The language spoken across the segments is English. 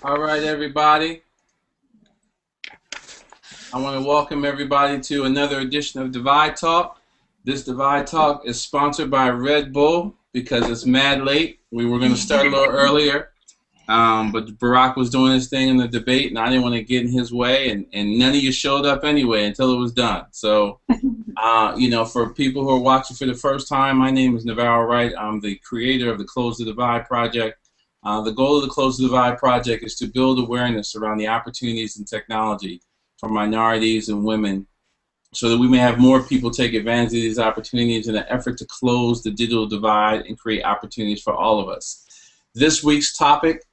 All right, everybody. I want to welcome everybody to another edition of Divide Talk. This Divide Talk is sponsored by Red Bull because it's mad late. We were going to start a little earlier, but Barack was doing his thing in the debate, and I didn't want to get in his way, and none of you showed up anyway until it was done. So, for people who are watching for the first time, my name is Navarrow Wright. I'm the creator of the Close the Divide Project. The goal of the Close the Divide Project is to build awareness around the opportunities in technology for minorities and women so that we may have more people take advantage of these opportunities in an effort to close the digital divide and create opportunities for all of us. This week's topic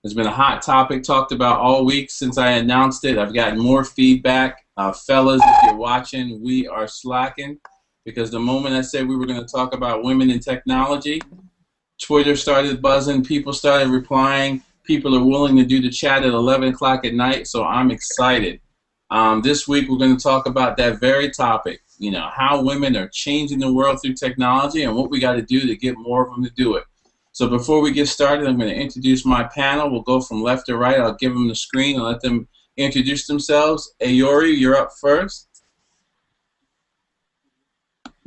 has been a hot topic, talked about all week since I announced it. I've gotten more feedback. Fellas, if you're watching, we are slacking because the moment I said we were going to talk about women in technology, Twitter started buzzing, people started replying, people are willing to do the chat at 11 o'clock at night, so I'm excited. This week we're going to talk about that very topic, how women are changing the world through technology and what we got to do to get more of them to do it. So before we get started, I'm going to introduce my panel. We'll go from left to right. I'll give them the screen and let them introduce themselves. Ayori, you're up first.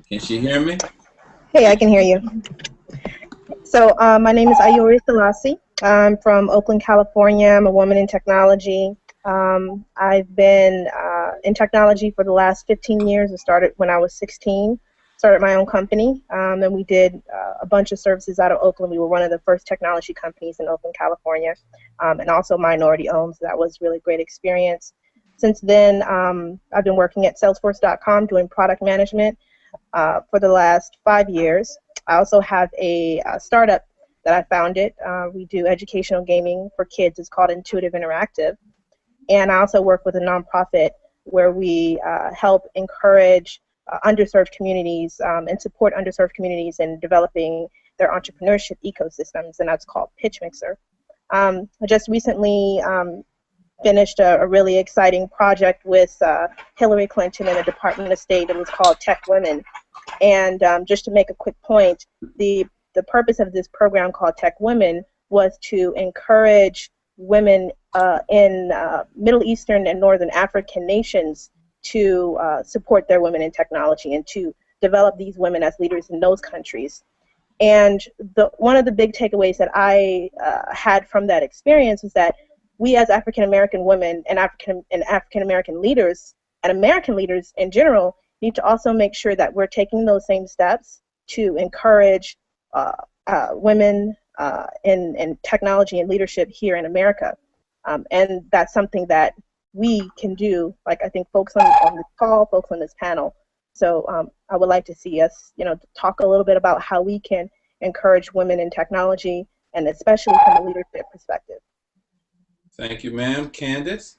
Can she hear me? Hey, I can hear you. So my name is Ayori Selassie. I'm from Oakland, California. I'm a woman in technology. I've been in technology for the last 15 years. I started when I was 16. Started my own company, and we did a bunch of services out of Oakland. We were one of the first technology companies in Oakland, California, and also minority-owned, so that was a really great experience. Since then, I've been working at Salesforce.com doing product management for the last 5 years. I also have a startup that I founded. We do educational gaming for kids. It's called Intuitive Interactive. And I also work with a nonprofit where we help encourage underserved communities and support underserved communities in developing their entrepreneurship ecosystems, and that's called Pitch Mixer. I just recently finished a really exciting project with Hillary Clinton and the Department of State. It was called Tech Women. And just to make a quick point, the purpose of this program called Tech Women was to encourage women in Middle Eastern and Northern African nations to support their women in technology and to develop these women as leaders in those countries. And one of the big takeaways that I had from that experience was that we as African American women and African American leaders and American leaders in general need to also make sure that we're taking those same steps to encourage women in technology and leadership here in America. And that's something that we can do, like I think folks on this call, folks on this panel. So I would like to see us, talk a little bit about how we can encourage women in technology, and especially from a leadership perspective. Thank you, ma'am. Candace?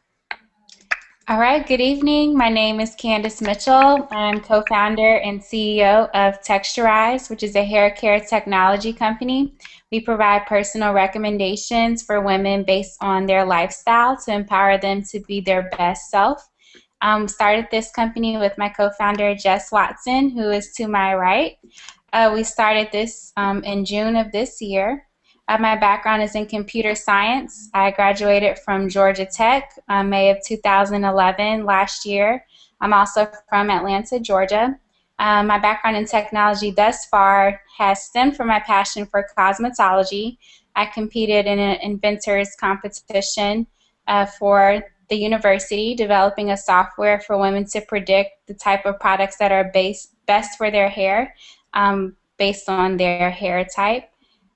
All right, good evening. My name is Candace Mitchell. I'm co-founder and CEO of Texturize, which is a hair care technology company. We provide personal recommendations for women based on their lifestyle to empower them to be their best self. Started this company with my co-founder, Jess Watson, who is to my right. We started this in June of this year. My background is in computer science. I graduated from Georgia Tech May of 2011 last year. I'm also from Atlanta, Georgia. My background in technology thus far has stemmed from my passion for cosmetology. I competed in an inventors competition for the university, developing a software for women to predict the type of products that are best for their hair based on their hair type.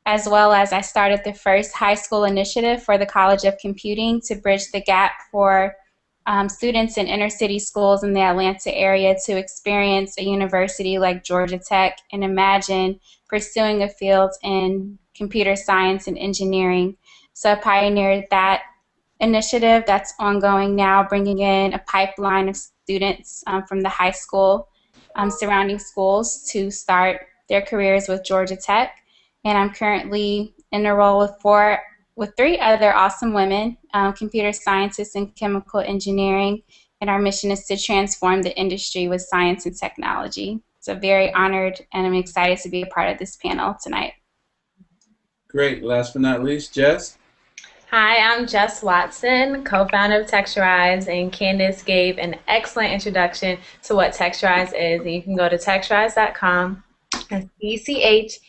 as well as I started the first high school initiative for the College of Computing to bridge the gap for students in inner city schools in the Atlanta area to experience a university like Georgia Tech and imagine pursuing a field in computer science and engineering. So I pioneered that initiative that's ongoing now, bringing in a pipeline of students from the high school surrounding schools to start their careers with Georgia Tech. And I'm currently in a role with three other awesome women, computer scientists and chemical engineering, and our mission is to transform the industry with science and technology. So very honored, and I'm excited to be a part of this panel tonight. Great. Last but not least, Jess. Hi, I'm Jess Watson, co-founder of Texturize, and Candace gave an excellent introduction to what Texturize is. And you can go to texturize.com, that's ECHTURIZED,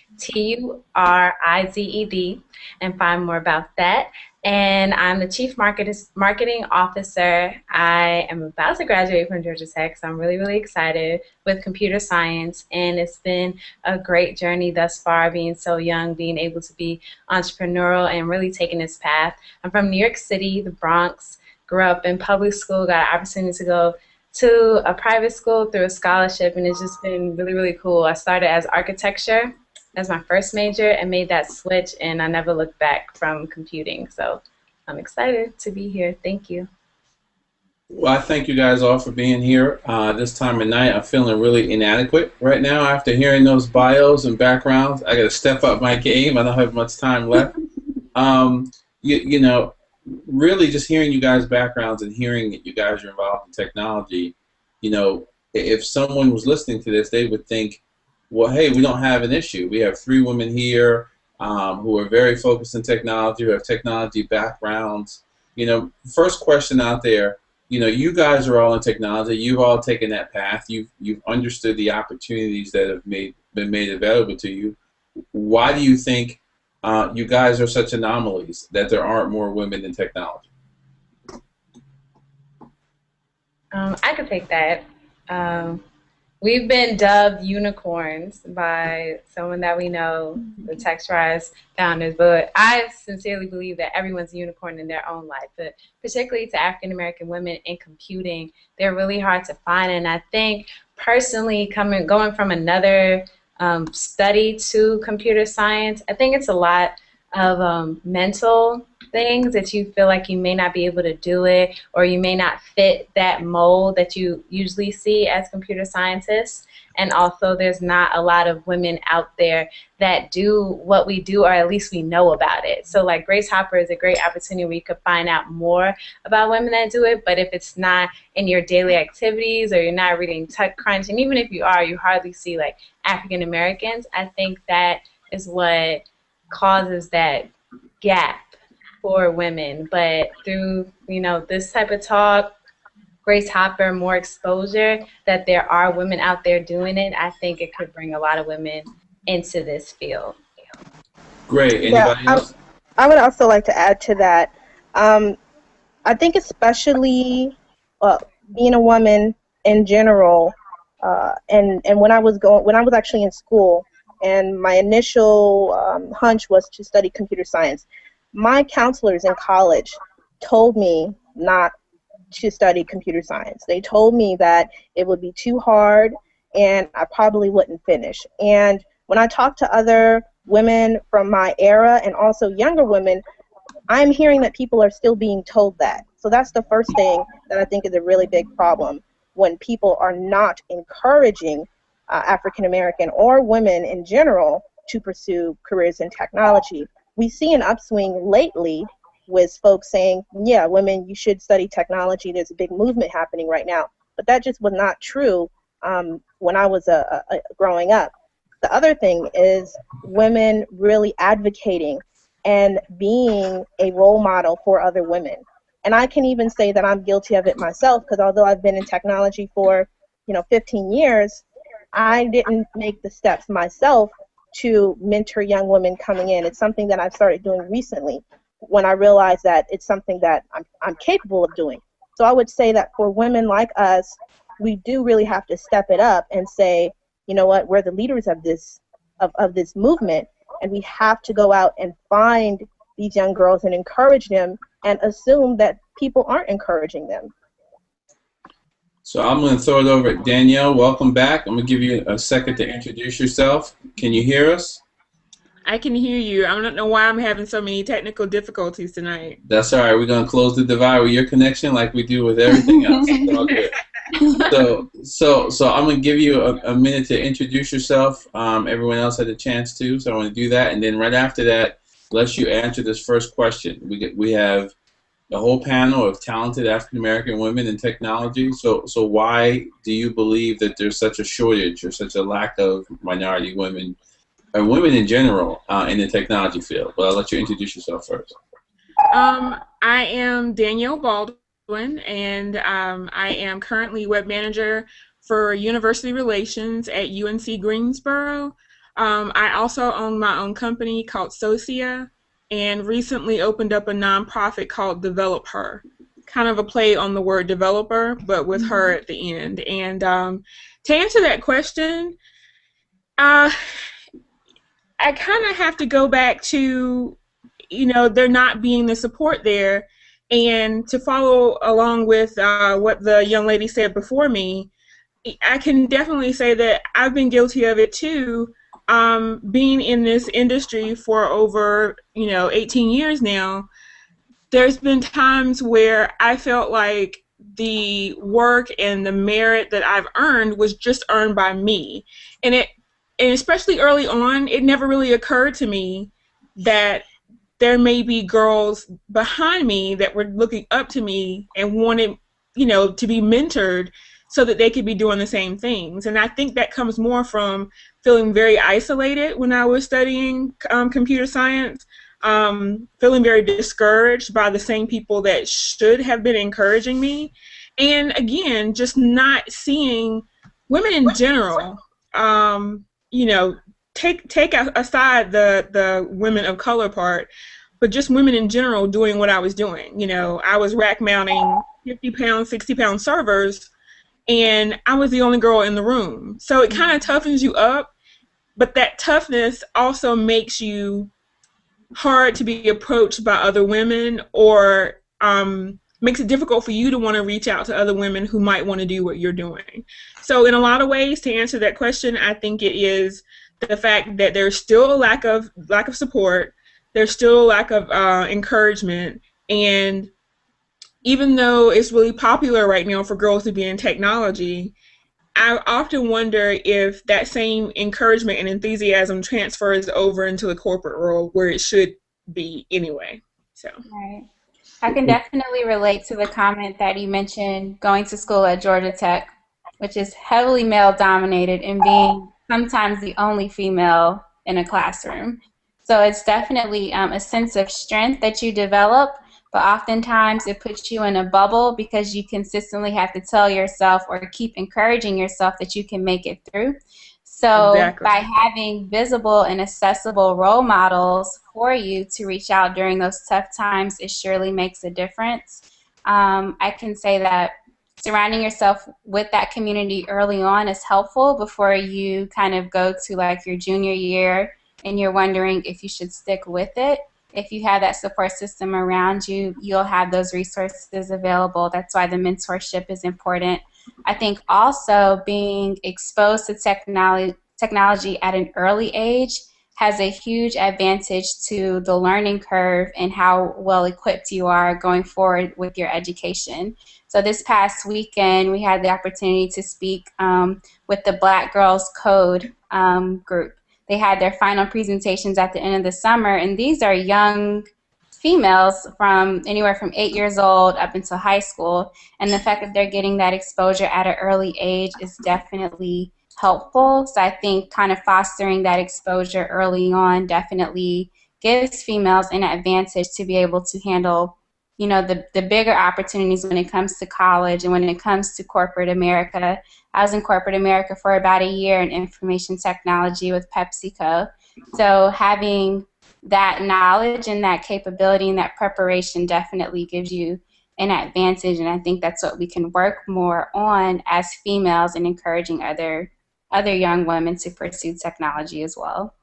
and find more about that. And I'm the Chief Marketing Officer. I am about to graduate from Georgia Tech, so I'm really, really excited with computer science. And it's been a great journey thus far, being so young, being able to be entrepreneurial and really taking this path. I'm from New York City, the Bronx, grew up in public school, got an opportunity to go to a private school through a scholarship, and it's just been really, really cool. I started as architecture as my first major and made that switch, and I never looked back from computing. So I'm excited to be here. Thank you. Well, I thank you guys all for being here this time of night. I'm feeling really inadequate right now after hearing those bios and backgrounds. I got to step up my game. I don't have much time left. You know, really just hearing you guys' backgrounds and hearing that you guys are involved in technology, you know, if someone was listening to this, they would think, well, hey, we don't have an issue. We have three women here who are very focused in technology, who have technology backgrounds. You know, first question out there, you know, you guys are all in technology. You've all taken that path. You've understood the opportunities that have been made available to you. Why do you think you guys are such anomalies that there aren't more women in technology? I could take that. We've been dubbed unicorns by someone that we know, the Texturize founders, but I sincerely believe that everyone's a unicorn in their own life, but particularly to African American women in computing, they're really hard to find. And I think personally, going from another study to computer science, I think it's a lot of mental things that you feel like you may not be able to do it, or you may not fit that mold that you usually see as computer scientists. And also there's not a lot of women out there that do what we do, or at least we know about it. So like Grace Hopper is a great opportunity where you could find out more about women that do it, but if it's not in your daily activities or you're not reading TechCrunch, and even if you are, you hardly see like African Americans. I think that is what causes that gap for women. But through, you know, this type of talk, Grace Hopper, more exposure that there are women out there doing it, I think it could bring a lot of women into this field. Great. Anybody else? I would also like to add to that. I think especially being a woman in general, and when I was actually in school, and my initial hunch was to study computer science. My counselors in college told me not to study computer science. They told me that it would be too hard and I probably wouldn't finish. And when I talk to other women from my era and also younger women, I'm hearing that people are still being told that. So that's the first thing that I think is a really big problem, when people are not encouraging African American or women in general to pursue careers in technology. We see an upswing lately with folks saying, yeah, women, you should study technology. There's a big movement happening right now. But that just was not true when I was growing up. The other thing is women really advocating and being a role model for other women. And I can even say that I'm guilty of it myself, because although I've been in technology for 15 years, I didn't make the steps myself to mentor young women coming in. It's something that I've started doing recently when I realized that it's something that I'm capable of doing. So I would say that for women like us, we do really have to step it up and say, you know what, we're the leaders of this movement, and we have to go out and find these young girls and encourage them and assume that people aren't encouraging them. So I'm going to throw it over at Danielle. Welcome back. I'm going to give you a second to introduce yourself. Can you hear us? I can hear you. I don't know why I'm having so many technical difficulties tonight. That's all right. We're going to close the divide with your connection like we do with everything else. It's all good. So I'm going to give you a minute to introduce yourself. Everyone else had a chance to, so I want to do that. And then right after that, let you answer this first question. We have a whole panel of talented African-American women in technology. So why do you believe that there's such a shortage or such a lack of minority women, or women in general, in the technology field? But I'll let you introduce yourself first. I am Danielle Baldwin, and I am currently web manager for university relations at UNC Greensboro. I also own my own company called Socia, and recently opened up a nonprofit called Develop Her, kind of a play on the word developer, but with her at the end. And to answer that question, I kind of have to go back to, there not being the support there. And to follow along with what the young lady said before me, I can definitely say that I've been guilty of it too. Being in this industry for over, 18 years now, there's been times where I felt like the work and the merit that I've earned was just earned by me. And especially early on, it never really occurred to me that there may be girls behind me that were looking up to me and wanted, to be mentored so that they could be doing the same things. And I think that comes more from feeling very isolated when I was studying computer science, feeling very discouraged by the same people that should have been encouraging me. And again, just not seeing women in general, take aside the women of color part, but just women in general doing what I was doing. I was rack mounting 50-pound, 60-pound servers, and I was the only girl in the room. So it kind of toughens you up, but that toughness also makes you hard to be approached by other women, or makes it difficult for you to want to reach out to other women who might want to do what you're doing. So in a lot of ways, to answer that question, I think it is the fact that there's still a lack of support, there's still a lack of encouragement, and even though it's really popular right now for girls to be in technology, I often wonder if that same encouragement and enthusiasm transfers over into the corporate world where it should be anyway. So. Right. I can definitely relate to the comment that you mentioned going to school at Georgia Tech, which is heavily male dominated, and being sometimes the only female in a classroom. So it's definitely a sense of strength that you develop, but oftentimes it puts you in a bubble because you consistently have to tell yourself or keep encouraging yourself that you can make it through. So Exactly. by having visible and accessible role models for you to reach out during those tough times, it surely makes a difference. I can say that surrounding yourself with that community early on is helpful before you kind of go to like your junior year and you're wondering if you should stick with it. If you have that support system around you, you'll have those resources available. That's why the mentorship is important. I think also being exposed to technology at an early age has a huge advantage to the learning curve and how well equipped you are going forward with your education. So this past weekend, we had the opportunity to speak with the Black Girls Code group. They had their final presentations at the end of the summer, and these are young females from anywhere from 8 years old up until high school, and the fact that they're getting that exposure at an early age is definitely helpful. So I think kind of fostering that exposure early on definitely gives females an advantage to be able to handle, you know, the bigger opportunities when it comes to college and when it comes to corporate America. I was in corporate America for about a year in information technology with PepsiCo. So having that knowledge and that capability and that preparation definitely gives you an advantage, and I think that's what we can work more on as females and encouraging other young women to pursue technology as well.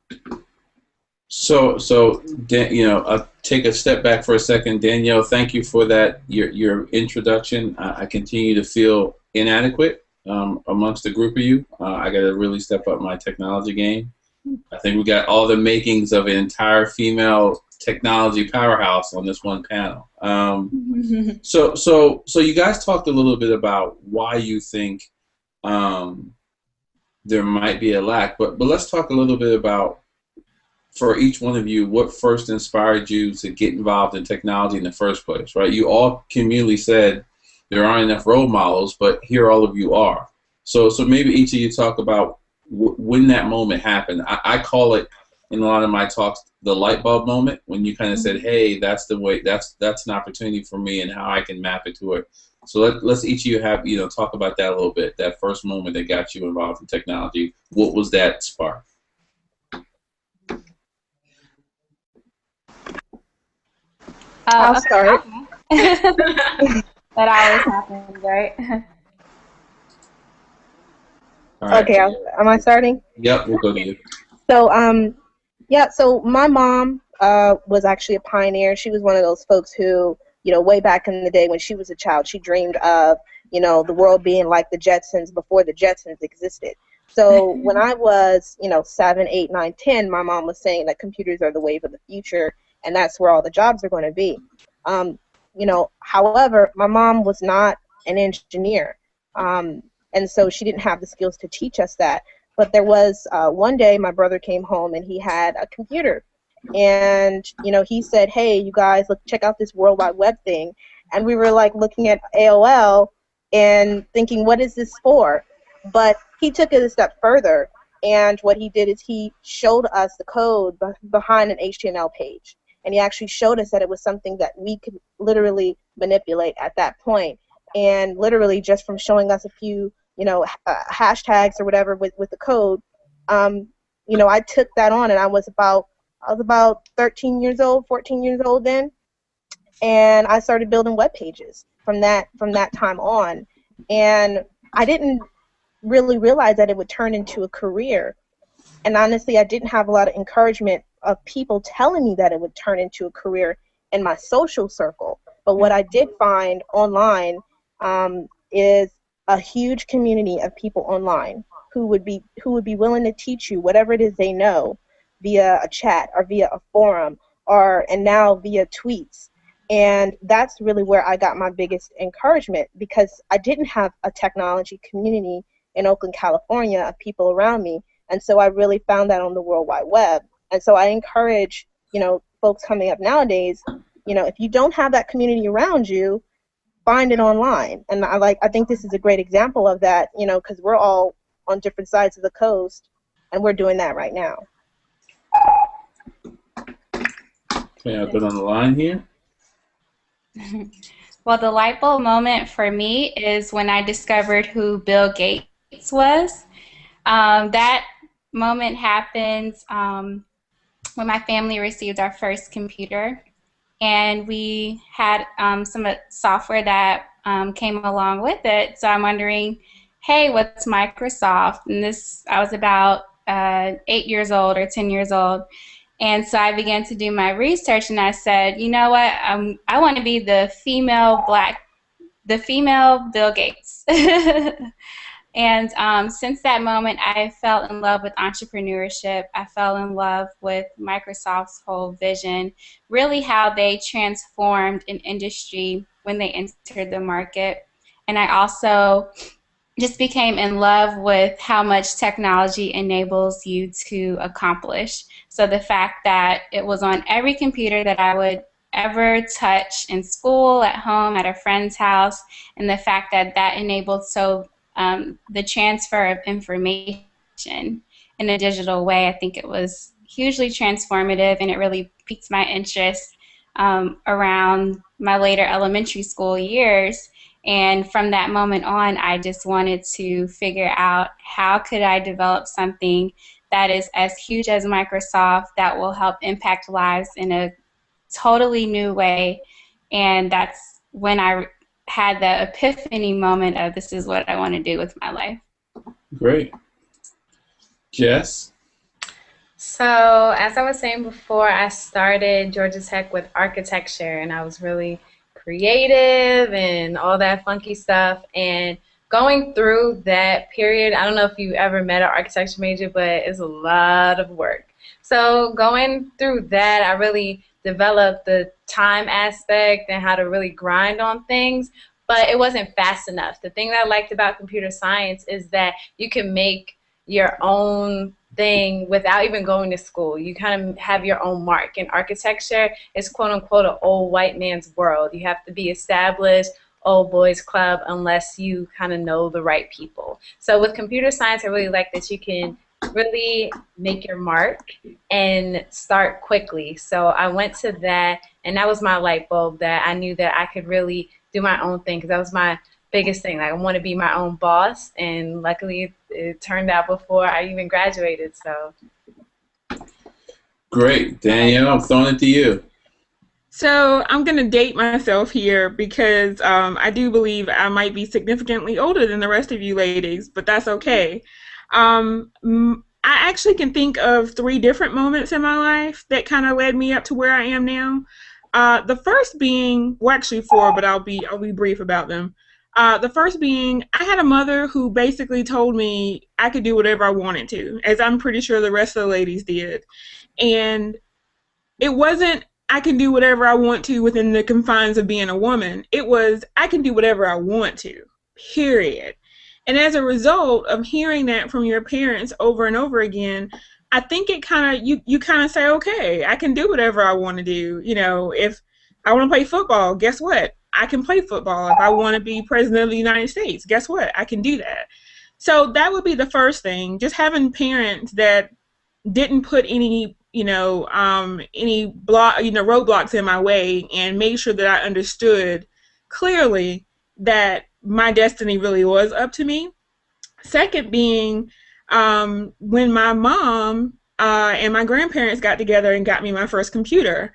I'll take a step back for a second. Danielle, thank you for that, your introduction. I continue to feel inadequate amongst the group of you. I got to really step up my technology game. I think we got all the makings of an entire female technology powerhouse on this one panel. So you guys talked a little bit about why you think there might be a lack, but let's talk a little bit about, for each one of you, what first inspired you to get involved in technology in the first place, right? You all communally said there aren't enough role models, but here all of you are. So maybe each of you talk about when that moment happened. I call it, in a lot of my talks, the light bulb moment, when you kind of said, hey, that's the way, that's an opportunity for me and how I can map it to it. So let's each of you have, talk about that a little bit, that first moment that got you involved in technology. What was that spark? I'll start. That always happens, right? All right. Okay, am I starting? Yep, we'll go to you. So, yeah, so my mom was actually a pioneer. She was one of those folks who, way back in the day when she was a child, she dreamed of, the world being like the Jetsons before the Jetsons existed. So when I was, 7, 8, 9, 10, my mom was saying that computers are the wave of the future, and that's where all the jobs are going to be. However, my mom was not an engineer, and so she didn't have the skills to teach us that. But there was one day my brother came home and he had a computer, and he said, "Hey, you guys, look, check out this World Wide Web thing." And we were like looking at AOL and thinking, "What is this for?" But he took it a step further, and what he did is he showed us the code behind an HTML page. And he actually showed us that it was something that we could literally manipulate at that point. And literally just from showing us a few, hashtags or whatever with the code, I took that on, and I was about 13 years old, 14 years old then, and I started building web pages from that time on. And I didn't really realize that it would turn into a career. And honestly, I didn't have a lot of encouragement of people telling me that it would turn into a career in my social circle. But what I did find online is a huge community of people online who would be willing to teach you whatever it is they know via a chat or via a forum and now via tweets. And that's really where I got my biggest encouragement, because I didn't have a technology community in Oakland, California of people around me. And so I really found that on the World Wide Web. And so I encourage, folks coming up nowadays, if you don't have that community around you, find it online. And I think this is a great example of that, because we're all on different sides of the coast, and we're doing that right now. Okay, I'll put on the line here. Well, the light bulb moment for me is when I discovered who Bill Gates was. That moment happened when my family received our first computer, and we had some software that came along with it. So I'm wondering, hey, what's Microsoft? And I was about 8 years old or 10 years old. And so I began to do my research, and I said, you know what, I want to be the female Bill Gates. And since that moment, I fell in love with entrepreneurship. I fell in love with Microsoft's whole vision, really how they transformed an industry when they entered the market. And I also just became in love with how much technology enables you to accomplish. So the fact that it was on every computer that I would ever touch in school, at home, at a friend's house, and the fact that that enabled the transfer of information in a digital way, I think it was hugely transformative, and it really piqued my interest around my later elementary school years. And from that moment on, I just wanted to figure out how could I develop something that is as huge as Microsoft that will help impact lives in a totally new way. And that's when I had the epiphany moment of this is what I want to do with my life. Great. Jess? So, as I was saying before, I started Georgia Tech with architecture, and I was really creative and all that funky stuff. And going through that period, I don't know if you ever met an architecture major, but it's a lot of work. So, going through that, I really developed the time aspect and how to really grind on things, but it wasn't fast enough. The thing that I liked about computer science is that you can make your own thing without even going to school. You kind of have your own mark. In architecture, it's quote unquote an old white man's world. You have to be established, old boys club, unless you kind of know the right people. So with computer science, I really like that you can really make your mark and start quickly. So I went to that, and that was my light bulb that I knew that I could really do my own thing, because that was my biggest thing. Like, I want to be my own boss, and luckily it turned out before I even graduated. So Great. Danielle, I'm throwing it to you. So I'm going to date myself here because I do believe I might be significantly older than the rest of you ladies, but that's okay. I actually can think of 3 different moments in my life that kind of led me up to where I am now. The first being, well, actually 4, but I'll be brief about them. The first being, I had a mother who basically told me I could do whatever I wanted to, as I'm pretty sure the rest of the ladies did. And it wasn't, I can do whatever I want to within the confines of being a woman. It was, I can do whatever I want to, period. And as a result of hearing that from your parents over and over again, I think it kind of, you kind of say, okay, I can do whatever I want to do. You know, if I want to play football, guess what? I can play football. If I want to be president of the United States, guess what? I can do that. So that would be the first thing, just having parents that didn't put any, roadblocks in my way, and made sure that I understood clearly that my destiny really was up to me. Second being, when my mom and my grandparents got together and got me my first computer,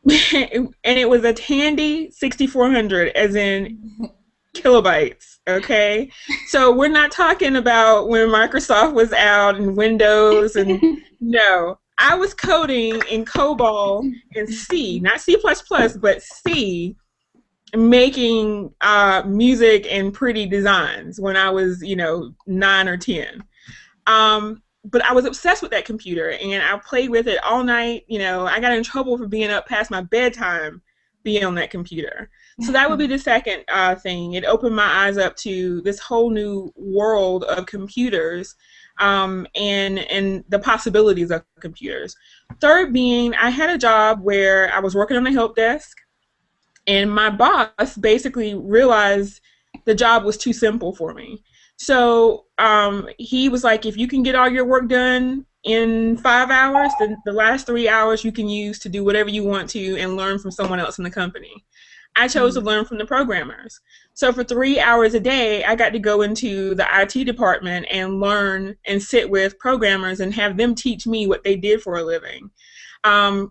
and it was a Tandy 6400, as in kilobytes, okay? So we're not talking about when Microsoft was out and Windows, and no. I was coding in COBOL and C, not C++, but C, making music and pretty designs when I was, 9 or 10. But I was obsessed with that computer, and I played with it all night. I got in trouble for being up past my bedtime being on that computer. So that would be the second thing. It opened my eyes up to this whole new world of computers, and the possibilities of computers. Third being, I had a job where I was working on the help desk, and my boss basically realized the job was too simple for me. So he was like, if you can get all your work done in 5 hours, then the last 3 hours you can use to do whatever you want to and learn from someone else in the company. I chose to learn from the programmers. So for 3 hours a day, I got to go into the IT department and learn and sit with programmers and have them teach me what they did for a living.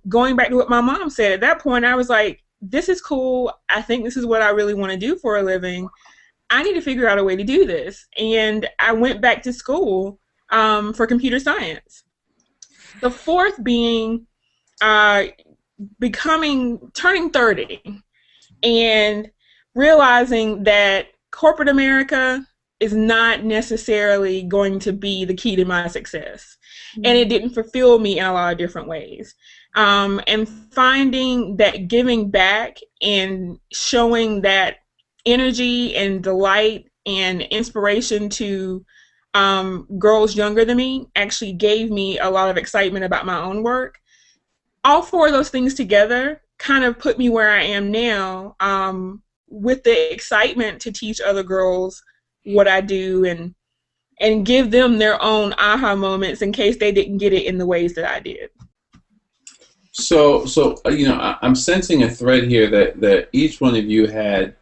Going back to what my mom said, at that point I was like, this is cool. I think this is what I really want to do for a living. I need to figure out a way to do this. And I went back to school for computer science. The fourth being turning 30 and realizing that corporate America is not necessarily going to be the key to my success. And it didn't fulfill me in a lot of different ways. And finding that giving back and showing that energy and delight and inspiration to girls younger than me actually gave me a lot of excitement about my own work. All 4 of those things together kind of put me where I am now, with the excitement to teach other girls what I do and give them their own aha moments in case they didn't get it in the ways that I did. So I'm sensing a thread here that each one of you had,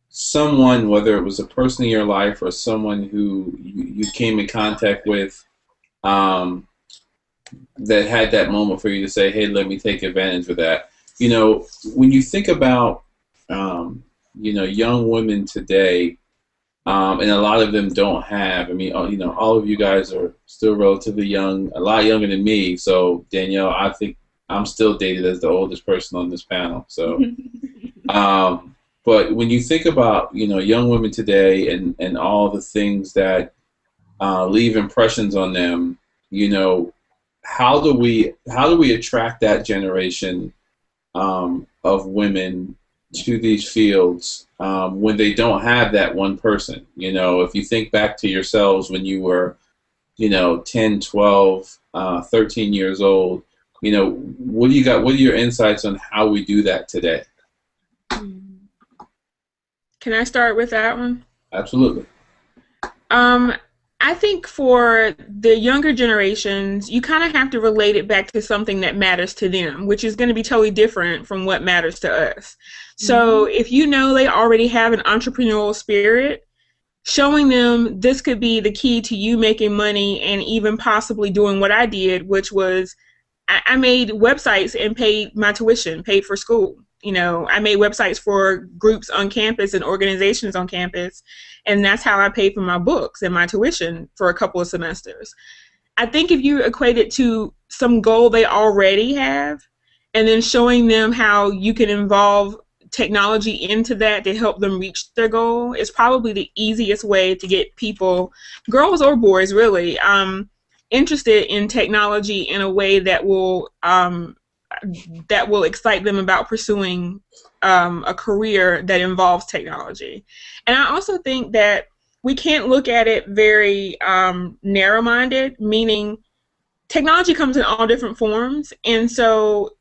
someone, whether it was a person in your life or someone who you came in contact with, that had that moment for you to say, hey, let me take advantage of that. When you think about, young women today, and a lot of them don't have. I mean, you know, all of you guys are still relatively young, a lot younger than me. So Danielle, I think I'm still dated as the oldest person on this panel. So, but when you think about, you know, young women today and all the things that leave impressions on them, you know, how do we attract that generation of women to these fields when they don't have that one person? You know, if you think back to yourselves when you were, you know, 10, 12, 13 years old, you know, what do you got? What are your insights on how we do that today? Can I start with that one? Absolutely. I think for the younger generations, you kind of have to relate it back to something that matters to them, which is going to be totally different from what matters to us. So if you know they already have an entrepreneurial spirit, showing them this could be the key to you making money and even possibly doing what I did, which was I made websites and paid my tuition, paid for school. You know, I made websites for groups on campus and organizations on campus, and that's how I paid for my books and my tuition for a couple of semesters. I think if you equate it to some goal they already have, and then showing them how you can involve technology into that to help them reach their goal is probably the easiest way to get people, girls or boys really, interested in technology in a way that will excite them about pursuing a career that involves technology. And I also think that we can't look at it very narrow-minded, meaning technology comes in all different forms. And so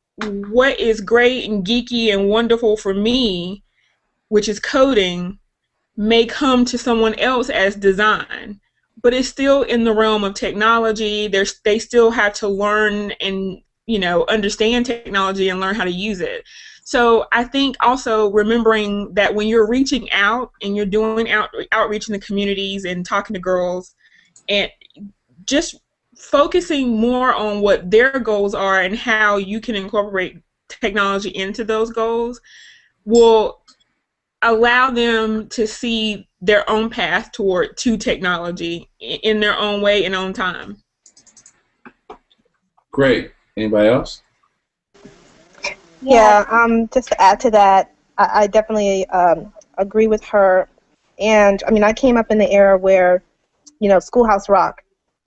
what is great and geeky and wonderful for me, which is coding, may come to someone else as design, but it's still in the realm of technology. They still have to learn and, you know, understand technology and learn how to use it. So I think also remembering that when you're reaching out and you're doing outreach in the communities and talking to girls, and just focusing more on what their goals are and how you can incorporate technology into those goals will allow them to see their own path to technology in their own way and own time. Great. Anybody else? Yeah, just to add to that, I definitely agree with her. And I mean, I came up in the era where, you know, Schoolhouse Rock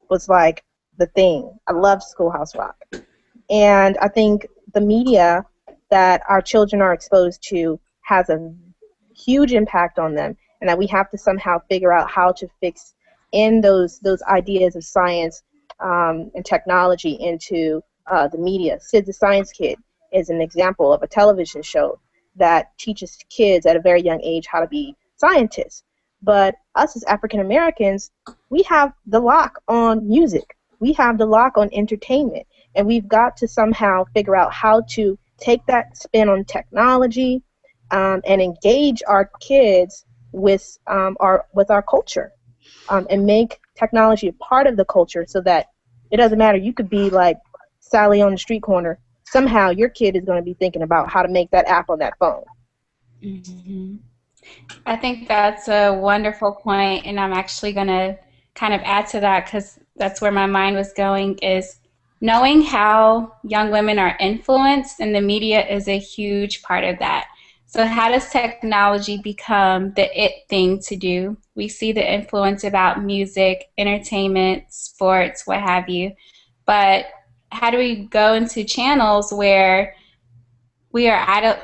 was like the thing. I loved Schoolhouse Rock. And I think the media that our children are exposed to has a huge impact on them, and that we have to somehow figure out how to fix in those ideas of science and technology into the media. Sid the Science Kid is an example of a television show that teaches kids at a very young age how to be scientists. But us as African Americans, we have the lock on music. We have the lock on entertainment. And we've got to somehow figure out how to take that spin on technology and engage our kids with our culture and make technology a part of the culture, so that it doesn't matter. You could be like Sally on the street corner. Somehow your kid is going to be thinking about how to make that app on that phone. Mm-hmm. I think that's a wonderful point, and I'm actually going to kind of add to that because that's where my mind was going, is knowing how young women are influenced, and the media is a huge part of that. So how does technology become the it thing to do? We see the influence about music, entertainment, sports, what have you, but how do we go into channels where we are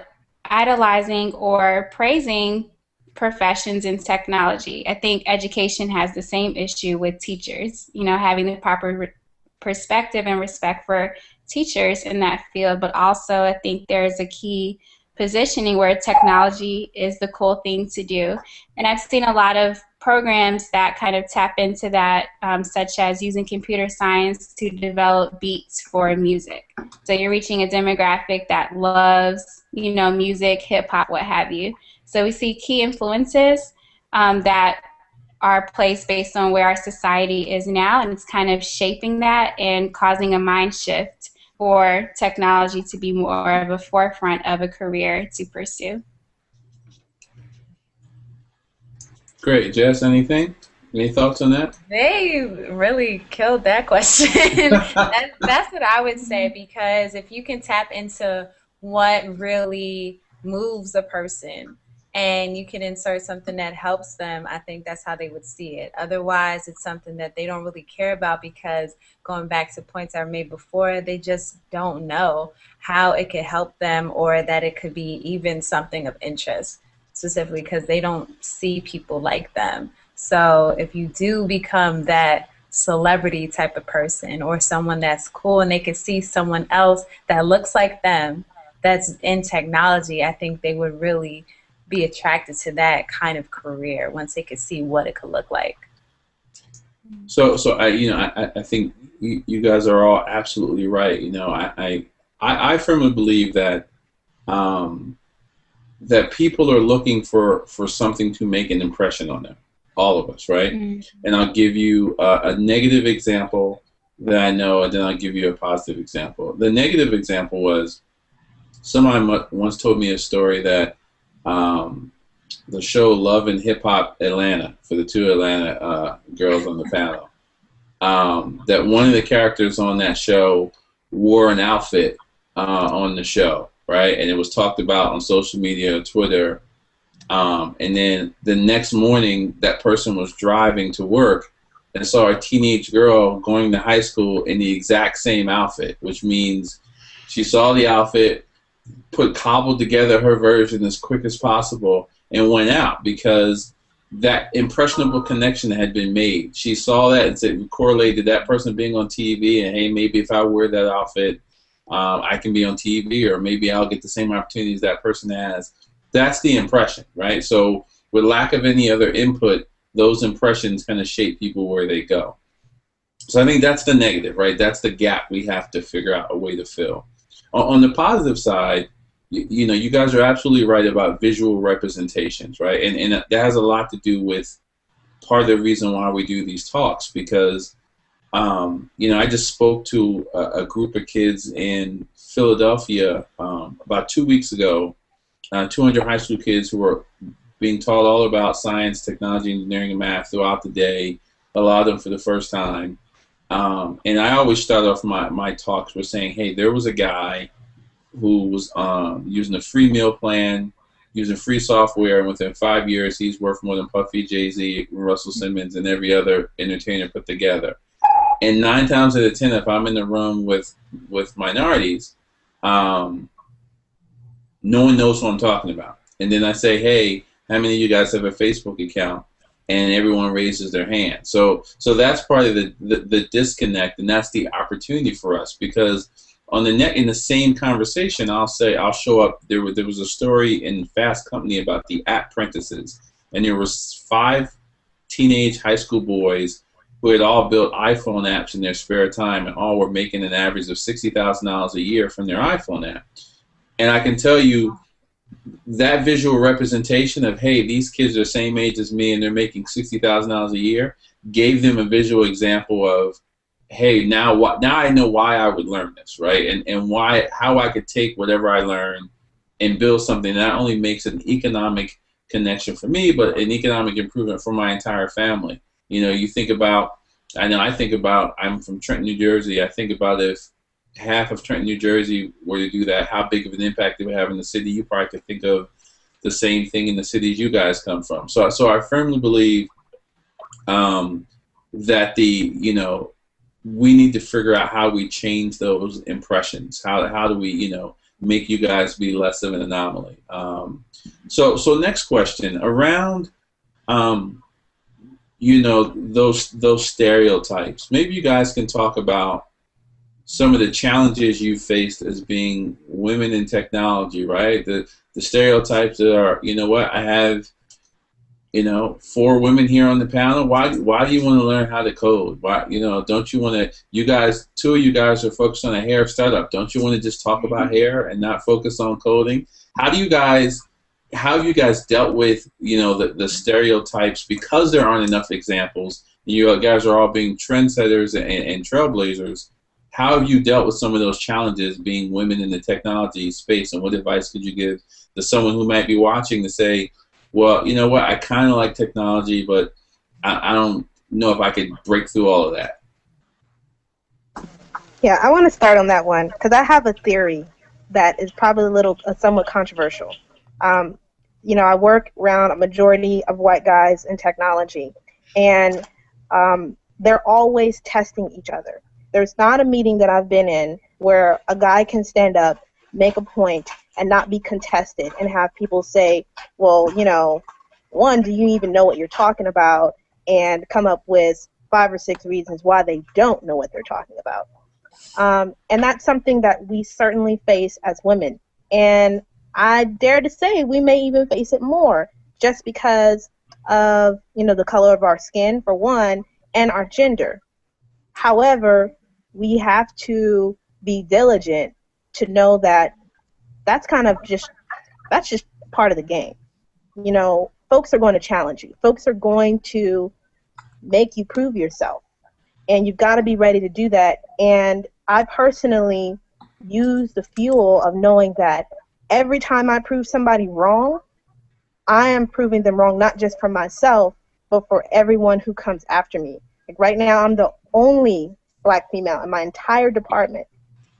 idolizing or praising professions in technology? I think education has the same issue with teachers, you know, having the proper perspective and respect for teachers in that field, but also I think there's a key positioning where technology is the cool thing to do. And I've seen a lot of programs that kind of tap into that, such as using computer science to develop beats for music. So you're reaching a demographic that loves, you know, music, hip hop, what have you. So we see key influences that are placed based on where our society is now, and it's kind of shaping that and causing a mind shift for technology to be more of a forefront of a career to pursue. Great. Jess, anything? Any thoughts on that? They really killed that question. That's what I would say, because if you can tap into what really moves a person and you can insert something that helps them, I think that's how they would see it. Otherwise, it's something that they don't really care about, because going back to points I made before, they just don't know how it could help them, or that it could be even something of interest, specifically because they don't see people like them. So if you do become that celebrity type of person, or someone that's cool, and they can see someone else that looks like them that's in technology, I think they would really be attracted to that kind of career once they could see what it could look like. So I think you guys are all absolutely right. I firmly believe that that people are looking for something to make an impression on them. All of us, right? Mm-hmm. And I'll give you a negative example that I know, and then I'll give you a positive example. The negative example was, someone once told me a story that the show Love and Hip Hop Atlanta, for the two Atlanta girls on the panel, that one of the characters on that show wore an outfit on the show, right? And it was talked about on social media, Twitter. And then the next morning, that person was driving to work and saw a teenage girl going to high school in the exact same outfit, which means she saw the outfit, cobbled together her version as quick as possible, and went out, because that impressionable connection had been made. She saw that and said, correlated that person being on TV, and hey, maybe if I wear that outfit, I can be on TV, or maybe I'll get the same opportunities that person has. That's the impression, right? So with lack of any other input, those impressions kind of shape people where they go. So I think that's the negative, right? That's the gap we have to figure out a way to fill. On the positive side, you guys are absolutely right about visual representations, right? And that has a lot to do with part of the reason why we do these talks, because, I just spoke to a group of kids in Philadelphia about 2 weeks ago, 200 high school kids who were being taught all about science, technology, engineering, and math throughout the day, a lot of them for the first time. And I always start off my talks with saying, hey, there was a guy who was using a free meal plan, using free software, and within 5 years, he's worth more than Puffy, Jay-Z, Russell Simmons, and every other entertainer put together. And 9 times out of 10, if I'm in the room with minorities, no one knows what I'm talking about. And then I say, hey, how many of you guys have a Facebook account? And everyone raises their hand. So that's part of the disconnect, and that's the opportunity for us, because on in the same conversation, I'll show up. There was a story in Fast Company about the apprentices, and there was 5 teenage high school boys who had all built iPhone apps in their spare time, and all were making an average of $60,000 a year from their iPhone app. And I can tell you that visual representation of, hey, these kids are the same age as me and they're making $60,000 a year, gave them a visual example of, hey, now I know why I would learn this, right? And how I could take whatever I learn and build something that not only makes an economic connection for me, but an economic improvement for my entire family. You think about, I'm from Trenton, New Jersey. I think about if half of Trenton, New Jersey were to do that, how big of an impact it would have in the city. You probably could think of the same thing in the cities you guys come from. So I firmly believe that we need to figure out how we change those impressions. How do we, make you guys be less of an anomaly? So next question around, those stereotypes. Maybe you guys can talk about some of the challenges you faced as being women in technology, right? The stereotypes that are, I have, 4 women here on the panel. Why do you want to learn how to code? Why, don't you want to, 2 of you guys are focused on a hair startup. Don't you want to just talk about hair and not focus on coding? How have you guys dealt with, the stereotypes, because there aren't enough examples? You guys are all being trendsetters and trailblazers. How have you dealt with some of those challenges being women in the technology space, and what advice could you give to someone who might be watching to say, well, you know what, I kind of like technology, but I don't know if I could break through all of that. Yeah, I want to start on that one because I have a theory that is probably a little somewhat controversial. Um, I work around a majority of white guys in technology, and they're always testing each other. There's not a meeting that I've been in where a guy can stand up, make a point, and not be contested and have people say, well, one, do you even know what you're talking about? And come up with 5 or 6 reasons why they don't know what they're talking about. And that's something that we certainly face as women. And I dare to say we may even face it more just because of, the color of our skin, for one, and our gender. However, we have to be diligent to know that that's just part of the game. Folks are going to challenge you. Folks are going to make you prove yourself. And you've got to be ready to do that. And I personally use the fuel of knowing that every time I prove somebody wrong, I am proving them wrong, not just for myself, but for everyone who comes after me. Like right now, I'm the only black female in my entire department,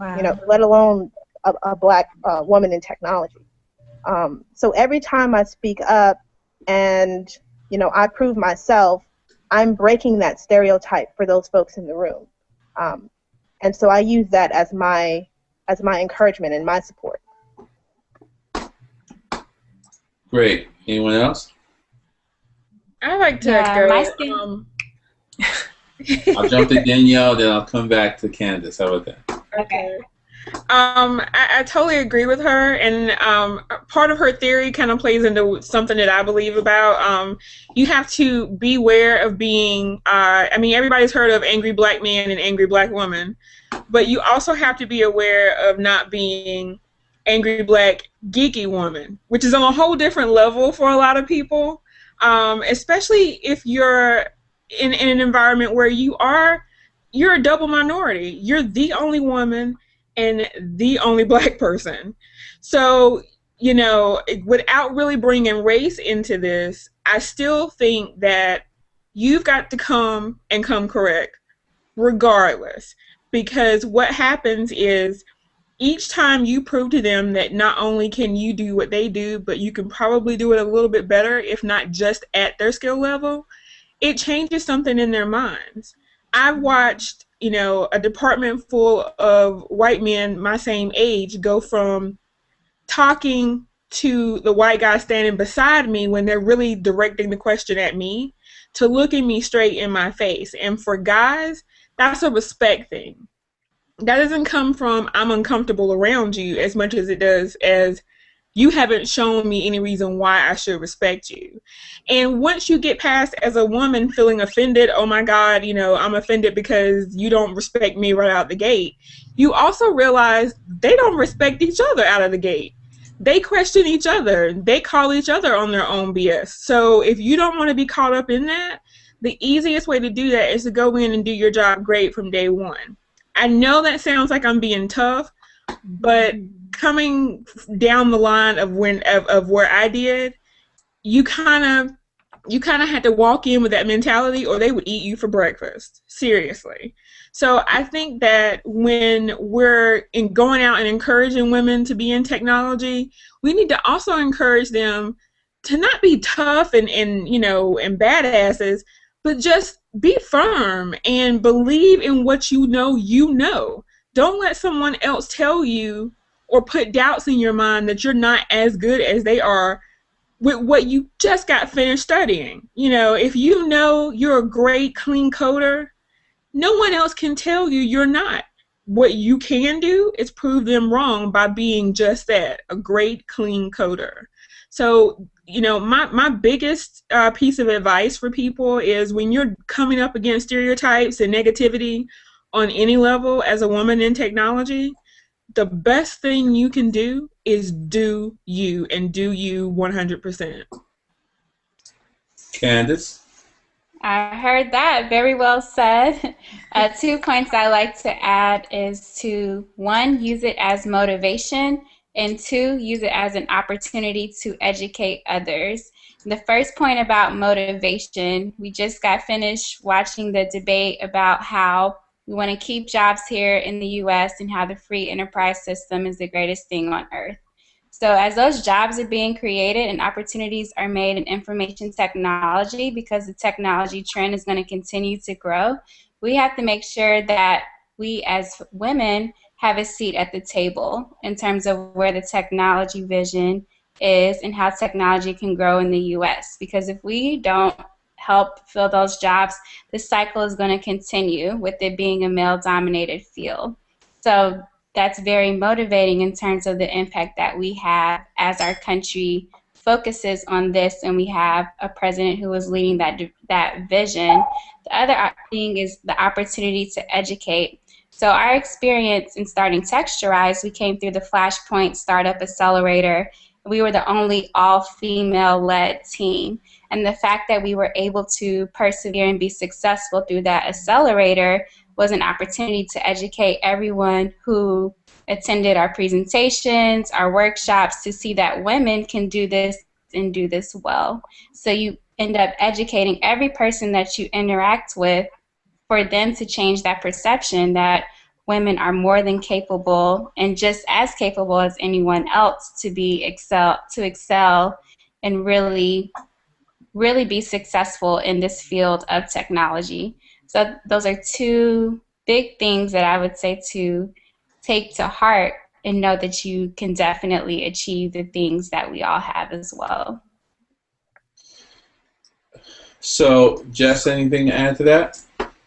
Wow. let alone a black woman in technology. So every time I speak up and, I prove myself, I'm breaking that stereotype for those folks in the room. And so I use that as my encouragement and my support. Great. Anyone else? I like to go. I'll jump to Danielle, then I'll come back to Candace. How about that? Okay. I totally agree with her, and part of her theory kind of plays into something that I believe about. You have to beware of being, everybody's heard of angry black man and angry black woman, but you also have to be aware of not being angry black geeky woman, which is on a whole different level for a lot of people, especially if you're in an environment where you're a double minority. You're the only woman and the only black person. So, without really bringing race into this, I still think that you've got to come correct regardless. Because what happens is each time you prove to them that not only can you do what they do, but you can probably do it a little bit better, if not just at their skill level, it changes something in their minds. I've watched, a department full of white men my same age go from talking to the white guy standing beside me when they're really directing the question at me to looking me straight in my face. And for guys, that's a respect thing. That doesn't come from I'm uncomfortable around you as much as it does as you haven't shown me any reason why I should respect you. And once you get past as a woman feeling offended, oh my God, I'm offended because you don't respect me right out the gate, you also realize they don't respect each other out of the gate. They question each other. They call each other on their own BS. So if you don't want to be caught up in that, the easiest way to do that is to go in and do your job great from day one. I know that sounds like I'm being tough, but coming down the line of where I did, you kind of had to walk in with that mentality or they would eat you for breakfast. Seriously. So I think that when we're going out and encouraging women to be in technology, we need to also encourage them to not be tough and badasses, but just be firm and believe in what you know. Don't let someone else tell you or put doubts in your mind that you're not as good as they are with what you just got finished studying. If you know you're a great clean coder, no one else can tell you you're not. What you can do is prove them wrong by being just that, a great clean coder. So, my biggest piece of advice for people is when you're coming up against stereotypes and negativity on any level as a woman in technology, the best thing you can do is do you, and do you 100%. Candace? I heard that. Very well said. 2 points I like to add is to, 1, use it as motivation, And 2, use it as an opportunity to educate others. The first point about motivation, we just got finished watching the debate about how we want to keep jobs here in the U.S. and how the free enterprise system is the greatest thing on earth. So as those jobs are being created and opportunities are made in information technology, because the technology trend is going to continue to grow, we have to make sure that we as women have a seat at the table in terms of where the technology vision is and how technology can grow in the U.S. Because if we don't help fill those jobs, the cycle is going to continue with it being a male-dominated field. So that's very motivating in terms of the impact that we have as our country focuses on this, and we have a president who is leading that vision. The other thing is the opportunity to educate. So our experience in starting Texturize, we came through the Flashpoint Startup Accelerator. We were the only all-female-led team. And the fact that we were able to persevere and be successful through that accelerator was an opportunity to educate everyone who attended our presentations, our workshops, to see that women can do this and do this well. So you end up educating every person that you interact with for them to change that perception that women are more than capable and just as capable as anyone else to excel and really be successful in this field of technology. So those are 2 big things that I would say to take to heart and know that you can definitely achieve the things that we all have as well. So, Jess, anything to add to that?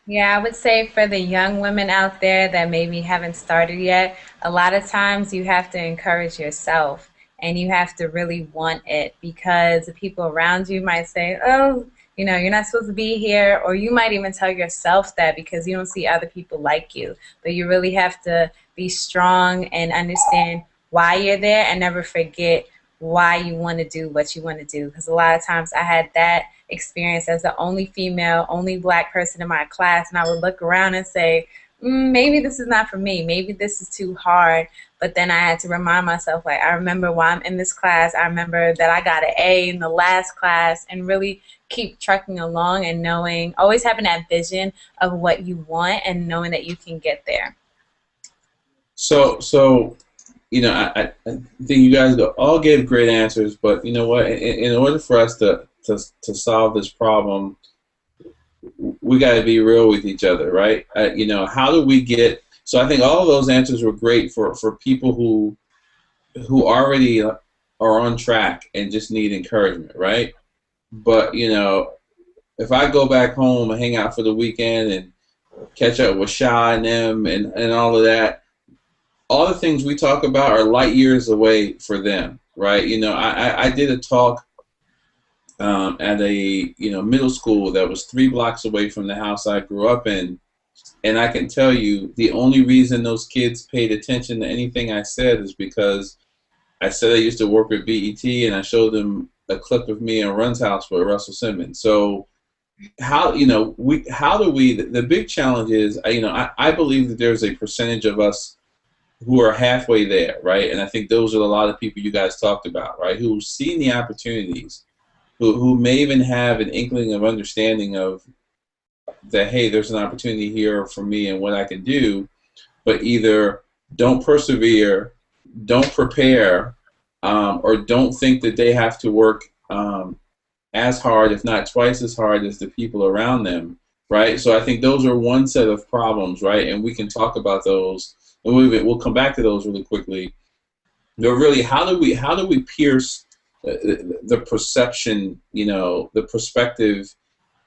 Yeah, I would say for the young women out there that maybe haven't started yet, a lot of times you have to encourage yourself and you have to really want it, because the people around you might say, oh, you know, you're not supposed to be here, or you might even tell yourself that because you don't see other people like you. But you really have to be strong and understand why you're there and never forget why you want to do what you want to do. Because a lot of times I had that experience as the only female, only black person in my class, and I would look around and say, maybe this is not for me, maybe this is too hard. But then I had to remind myself, like, I remember why I'm in this class, I remember that I got an A in the last class, and really keep trucking along and knowing, always having that vision of what you want and knowing that you can get there. So you know, I think you guys all gave great answers, but you know what, in order for us to solve this problem, we got to be real with each other, right? You know, how do we get? So I think all of those answers were great for people who already are on track and just need encouragement, right? But you know, if I go back home and hang out for the weekend and catch up with Sha and them and all of that, all the things we talk about are light years away for them, right? You know, I did a talk at a middle school that was 3 blocks away from the house I grew up in, and I can tell you the only reason those kids paid attention to anything I said is because I said I used to work with BET, and I showed them a clip of me in Run's house with Russell Simmons. So how do we? The big challenge is, I believe that there's a percentage of us who are halfway there, right? And I think those are a lot of people you guys talked about, right? Who've seen the opportunities, who may even have an inkling of understanding of that, hey, there's an opportunity here for me and what I can do, but either don't persevere, don't prepare, or don't think that they have to work as hard, if not twice as hard, as the people around them, right? So I think those are one set of problems, right? And we can talk about those, and we'll come back to those really quickly. But really, how do we pierce the perception, the perspective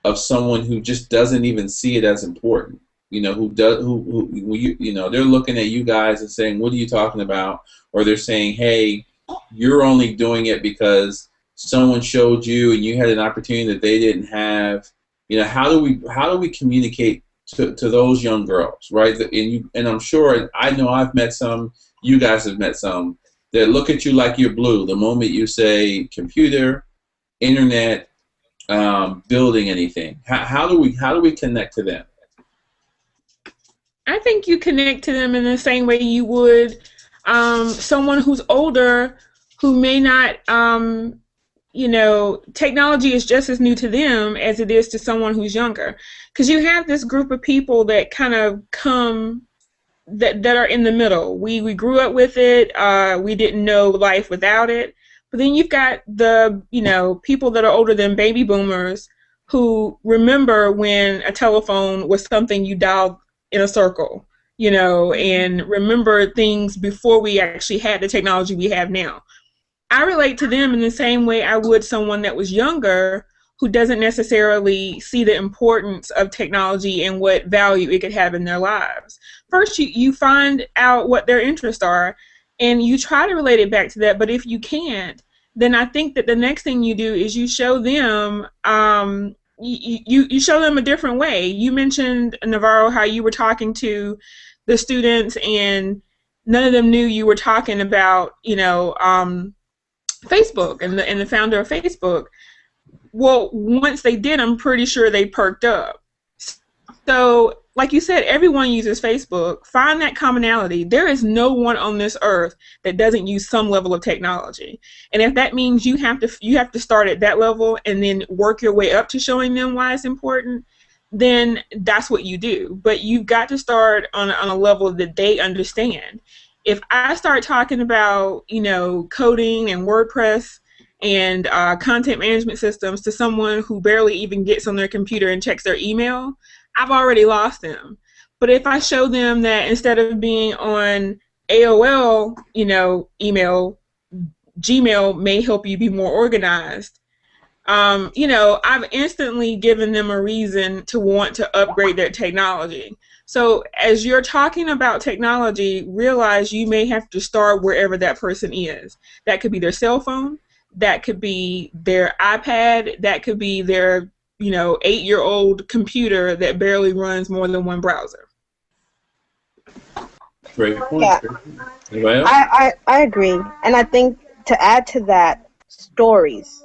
of someone who just doesn't even see it as important, they're looking at you guys and saying, what are you talking about? Or they're saying, hey, you're only doing it because someone showed you and you had an opportunity that they didn't have. How do we communicate to those young girls, right? And I'm sure, I know I've met some, you guys have met some, that look at you like you're blue the moment you say computer, internet, building anything. How do we connect to them? I think you connect to them in the same way you would someone who's older who may not, technology is just as new to them as it is to someone who's younger. Because you have this group of people that kind of come that are in the middle. We grew up with it. We didn't know life without it. But then you've got the people that are older than baby boomers who remember when a telephone was something you dialed in a circle, and remember things before we actually had the technology we have now. I relate to them in the same way I would someone that was younger who doesn't necessarily see the importance of technology and what value it could have in their lives. First, you find out what their interests are, and you try to relate it back to that. But if you can't, then I think that the next thing you do is you show them you show them a different way. You mentioned, Navarro, how you were talking to the students and none of them knew you were talking about Facebook and the founder of Facebook. Well, once they did, I'm pretty sure they perked up. So, like you said, everyone uses Facebook. Find that commonality. There is no one on this earth that doesn't use some level of technology. And if that means you have to start at that level and then work your way up to showing them why it's important, then that's what you do. But you've got to start on a level that they understand. If I start talking about, coding and WordPress and content management systems to someone who barely even gets on their computer and checks their email, I've already lost them. But if I show them that instead of being on AOL, email, Gmail may help you be more organized, I've instantly given them a reason to want to upgrade their technology. So as you're talking about technology, realize you may have to start wherever that person is. That could be their cell phone. That could be their iPad. That could be their 8-year-old computer that barely runs more than one browser. Great point. Yeah. Anybody else? I agree. And I think to add to that, stories.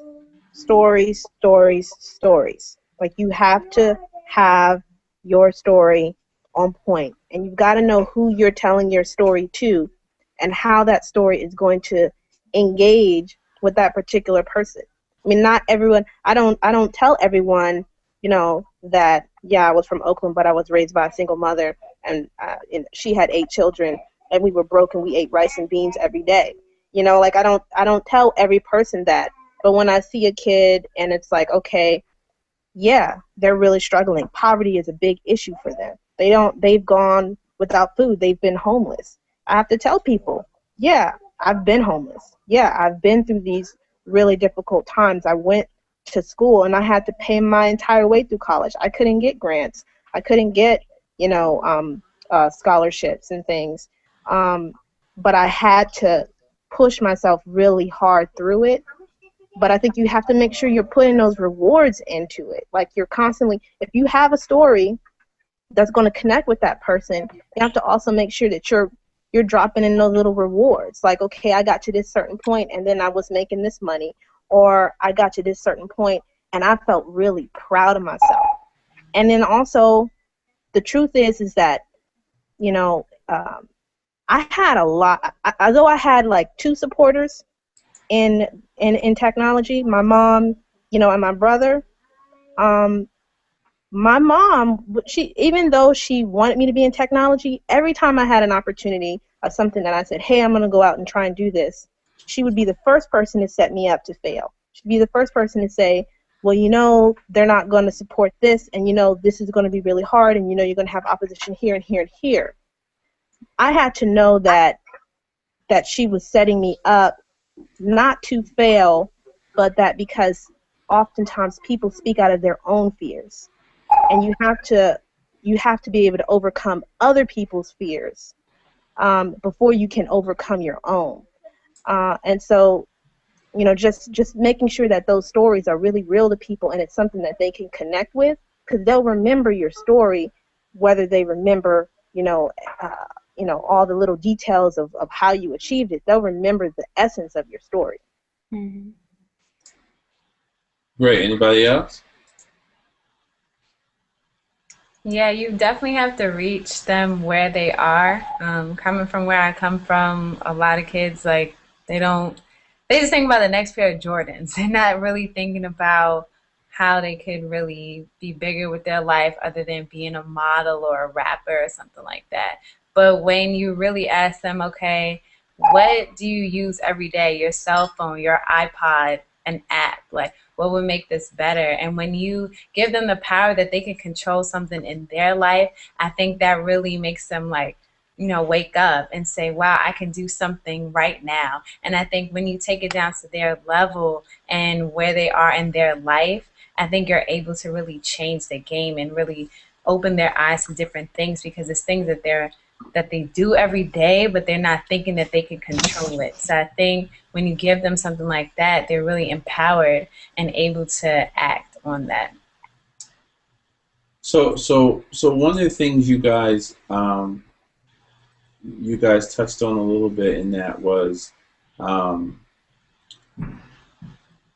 Like, you have to have your story on point, and you've got to know who you're telling your story to and how that story is going to engage with that particular person. I mean, not everyone, I don't tell everyone, that, yeah, I was from Oakland, but I was raised by a single mother, and she had 8 children, and we were broke, and we ate rice and beans every day. Like, I don't tell every person that. But when I see a kid and it's like, okay, yeah, they're really struggling. Poverty is a big issue for them. They've gone without food. They've been homeless. I have to tell people, yeah, I've been homeless. Yeah, I've been through these really difficult times. I went to school and I had to pay my entire way through college. I couldn't get grants. I couldn't get, scholarships and things. But I had to push myself really hard through it. But I think you have to make sure you're putting those rewards into it. Like, you're constantly, if you have a story that's going to connect with that person, you have to also make sure that you're dropping in those little rewards. Like, okay, I got to this certain point and then I was making this money, or I got to this certain point and I felt really proud of myself. And then also, the truth is that, I had a lot, although I had like 2 supporters in technology, my mom, and my brother. My mom, even though she wanted me to be in technology, every time I had an opportunity of something that I said, hey, I'm going to go out and try and do this, she would be the first person to set me up to fail. She'd be the first person to say, well, they're not going to support this, and this is going to be really hard, and you're going to have opposition here and here and here. I had to know that she was setting me up not to fail, but that because oftentimes people speak out of their own fears, and you have to be able to overcome other people's fears before you can overcome your own. And so, just making sure that those stories are really real to people and it's something that they can connect with, because they'll remember your story, whether they remember, all the little details of how you achieved it. They'll remember the essence of your story. Mm-hmm. Great. Anybody else? Yeah, you definitely have to reach them where they are. Coming from where I come from, a lot of kids like they don't they just think about the next pair of Jordans. They're not really thinking about how they could really be bigger with their life other than being a model or a rapper or something like that. But when you really ask them, okay, what do you use every day? Your cell phone, your iPod, an app, like what would make this better? And when you give them the power that they can control something in their life, I think that really makes them like, wake up and say, wow, I can do something right now. And I think when you take it down to their level and where they are in their life, I think you're able to really change the game and really open their eyes to different things because it's things that they do every day, but they're not thinking that they can control it. So I think when you give them something like that, they're really empowered and able to act on that. So one of the things you guys touched on a little bit in that was, um,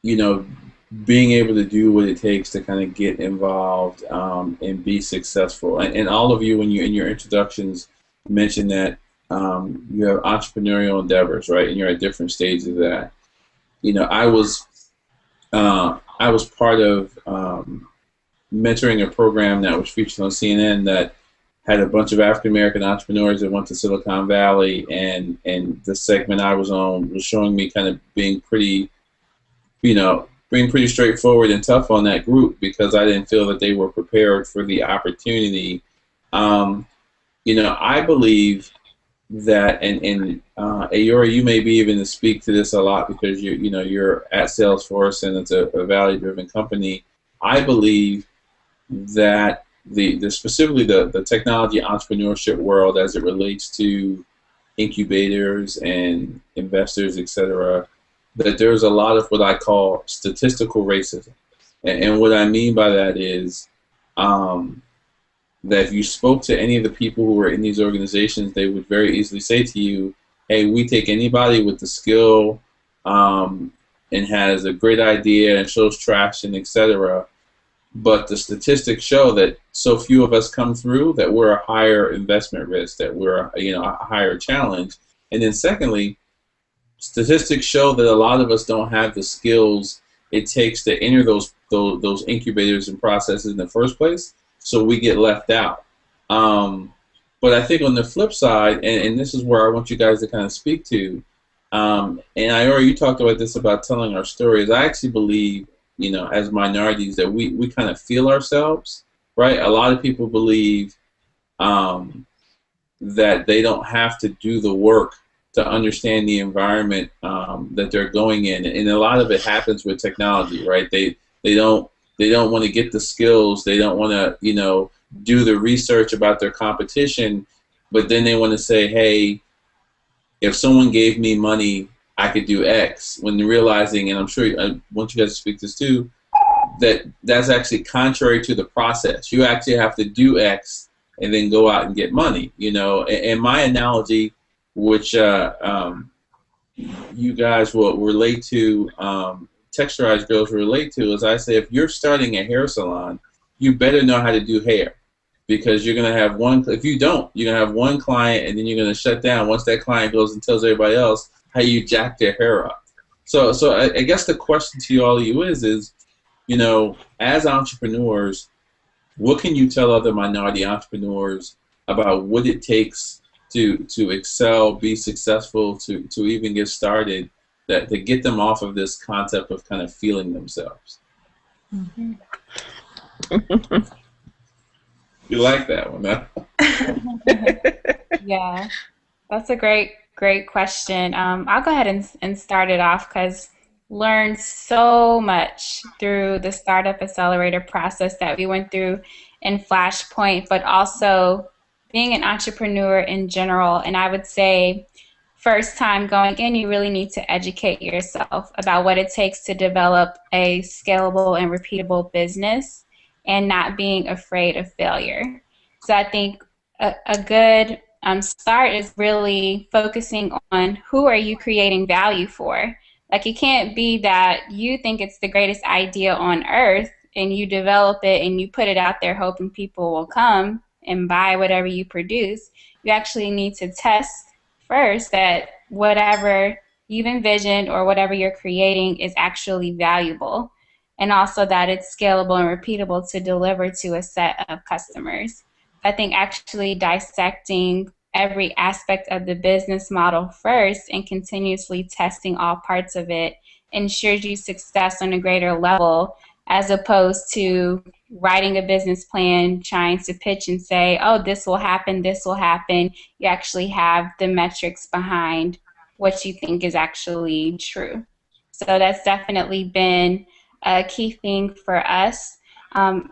you know, being able to do what it takes to kind of get involved and be successful. And all of you, when you in your introductions, mentioned that you have entrepreneurial endeavors, right? And you're at different stages of that. You know, I was part of mentoring a program that was featured on CNN that had a bunch of African American entrepreneurs that went to Silicon Valley, and the segment I was on was showing me kind of being pretty straightforward and tough on that group because I didn't feel that they were prepared for the opportunity. Um, I believe that, and Ayora, you may be even to speak to this a lot because you're at Salesforce and it's a value-driven company. I believe that the specifically the technology entrepreneurship world as it relates to incubators and investors, etc., that there's a lot of what I call statistical racism. And what I mean by that is that if you spoke to any of the people who were in these organizations, they would very easily say to you, hey, we take anybody with the skill and has a great idea and shows traction, etc. But the statistics show that so few of us come through that we're a higher investment risk, that we're a higher challenge. And then secondly, statistics show that a lot of us don't have the skills it takes to enter those incubators and processes in the first place, so we get left out. But I think on the flip side, and this is where I want you guys to kind of speak to, and I already you talked about this about telling our stories. I actually believe, as minorities, that we kind of feel ourselves, right? A lot of people believe that they don't have to do the work to understand the environment that they're going in, and a lot of it happens with technology, right? They don't want to get the skills, they don't want to do the research about their competition, but then they want to say, hey, if someone gave me money, I could do X. When realizing, and I'm sure I want you guys to speak this too, that's actually contrary to the process. You actually have to do X and then go out and get money. And my analogy, which you guys will relate to, texturized girls relate to, is I say if you're starting a hair salon, you better know how to do hair, because you're going to have one. If you don't, you're going to have one client, and then you're going to shut down once that client goes and tells everybody else how you jack their hair up. So I guess the question to all of you is as entrepreneurs, what can you tell other minority entrepreneurs about what it takes to excel, be successful, to even get started, that to get them off of this concept of kind of feeling themselves? Mm-hmm. You like that one, huh? Yeah, that's a great question. I'll go ahead and start it off because learned so much through the Startup Accelerator process that we went through in Flashpoint, but also being an entrepreneur in general. And I would say first time going in, you really need to educate yourself about what it takes to develop a scalable and repeatable business and not being afraid of failure. So I think a good start is really focusing on who are you creating value for. Like, it can't be that you think it's the greatest idea on earth and you develop it and you put it out there hoping people will come and buy whatever you produce, you actually need to test first that whatever you've envisioned or whatever you're creating is actually valuable, and also that it's scalable and repeatable to deliver to a set of customers. I think actually dissecting every aspect of the business model first and continuously testing all parts of it ensures you success on a greater level, as opposed to writing a business plan, trying to pitch and say, oh, this will happen, this will happen. You actually have the metrics behind what you think is actually true. So that's definitely been a key thing for us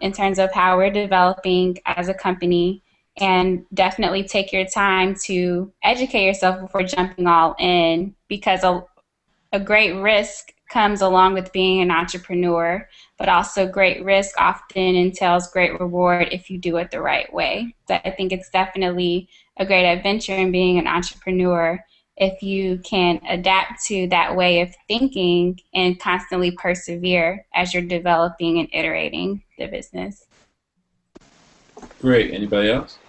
in terms of how we're developing as a company. And definitely take your time to educate yourself before jumping all in, because a great risk comes along with being an entrepreneur, but also great risk often entails great reward if you do it the right way. So I think it's definitely a great adventure in being an entrepreneur if you can adapt to that way of thinking and constantly persevere as you're developing and iterating the business. Great. Anybody else?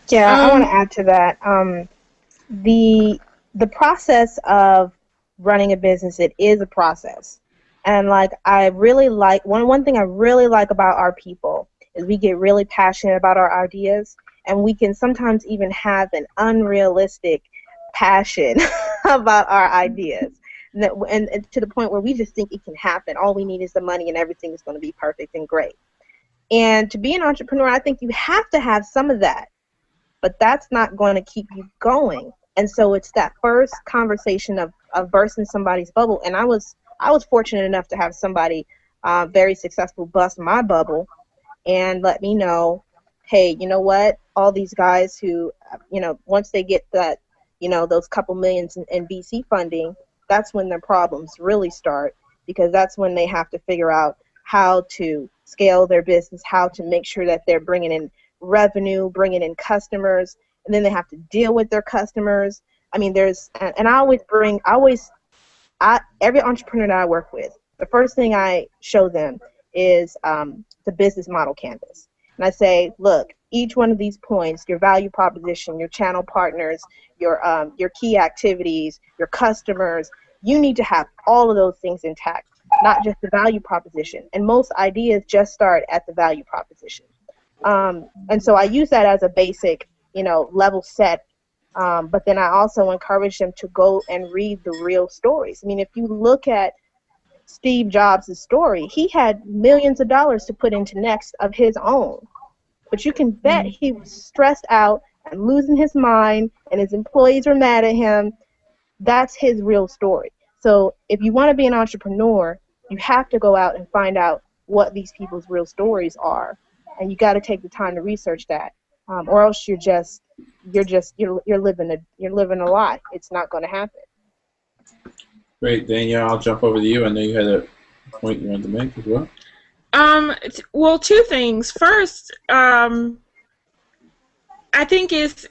Yeah, I want to add to that. The process of running a business, it is a process. And like I really like one thing I really like about our people is we get really passionate about our ideas, and we can sometimes even have an unrealistic passion about our ideas. And to the point where we just think it can happen. All we need is the money and everything is going to be perfect and great. And to be an entrepreneur, I think you have to have some of that. But that's not going to keep you going. And so it's that first conversation of bursting somebody's bubble. And I was fortunate enough to have somebody very successful bust my bubble and let me know, hey, you know what? All these guys who, once they get that, those couple millions in VC funding, that's when their problems really start, because that's when they have to figure out how to scale their business, how to make sure that they're bringing in revenue, bringing in customers, and then they have to deal with their customers. I mean, and every entrepreneur that I work with, the first thing I show them is the business model canvas. And I say, look, each one of these points, your value proposition, your channel partners, your key activities, your customers, you need to have all of those things intact, not just the value proposition. And most ideas just start at the value proposition. And so I use that as a basic, level set. But then I also encourage them to go and read the real stories. I mean, if you look at Steve Jobs' story, he had millions of dollars to put into Next of his own. But you can bet he was stressed out and losing his mind, and his employees were mad at him. That's his real story. So if you want to be an entrepreneur, you have to go out and find out what these people's real stories are. And you got to take the time to research that, or else you're living a lie. It's not going to happen. Great, Danielle. I'll jump over to you. I know you had a point you wanted to make as well. Well, two things. First, I think it's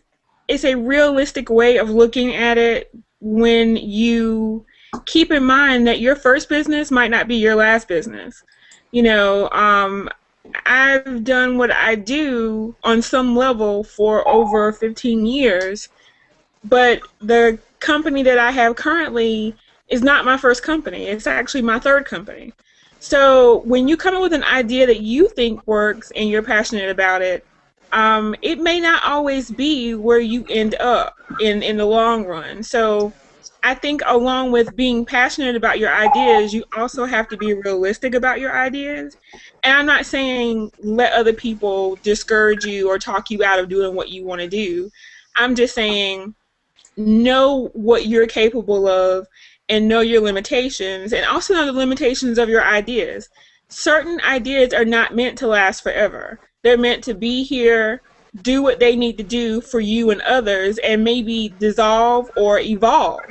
a realistic way of looking at it when you keep in mind that your first business might not be your last business. I've done what I do on some level for over 15 years, but the company that I have currently is not my first company. It's actually my third company. So when you come up with an idea that you think works and you're passionate about it, it may not always be where you end up in the long run. So I think along with being passionate about your ideas, you also have to be realistic about your ideas. And I'm not saying let other people discourage you or talk you out of doing what you want to do. I'm just saying know what you're capable of and know your limitations, and also know the limitations of your ideas. Certain ideas are not meant to last forever. They're meant to be here, do what they need to do for you and others, and maybe dissolve or evolve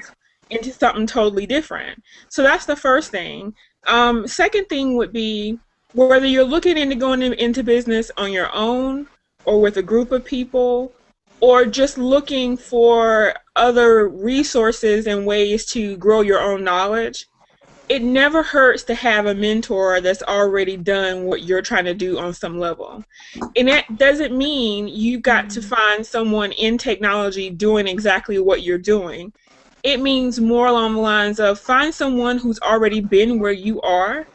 into something totally different. So that's the first thing. Second thing would be whether you're looking into going into business on your own or with a group of people, or just looking for other resources and ways to grow your own knowledge. it never hurts to have a mentor that's already done what you're trying to do on some level. And that doesn't mean you've got to find someone in technology doing exactly what you're doing. It means more along the lines of find someone who's already been where you are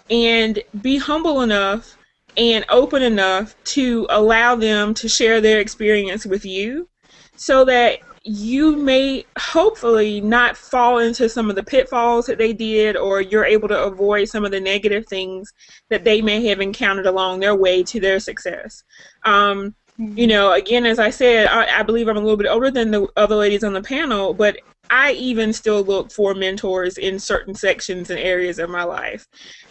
and be humble enough and open enough to allow them to share their experience with you so that you may hopefully not fall into some of the pitfalls that they did, or you're able to avoid some of the negative things that they may have encountered along their way to their success. You know, again, as I said, I believe I'm a little bit older than the other ladies on the panel, but I even still look for mentors in certain sections and areas of my life.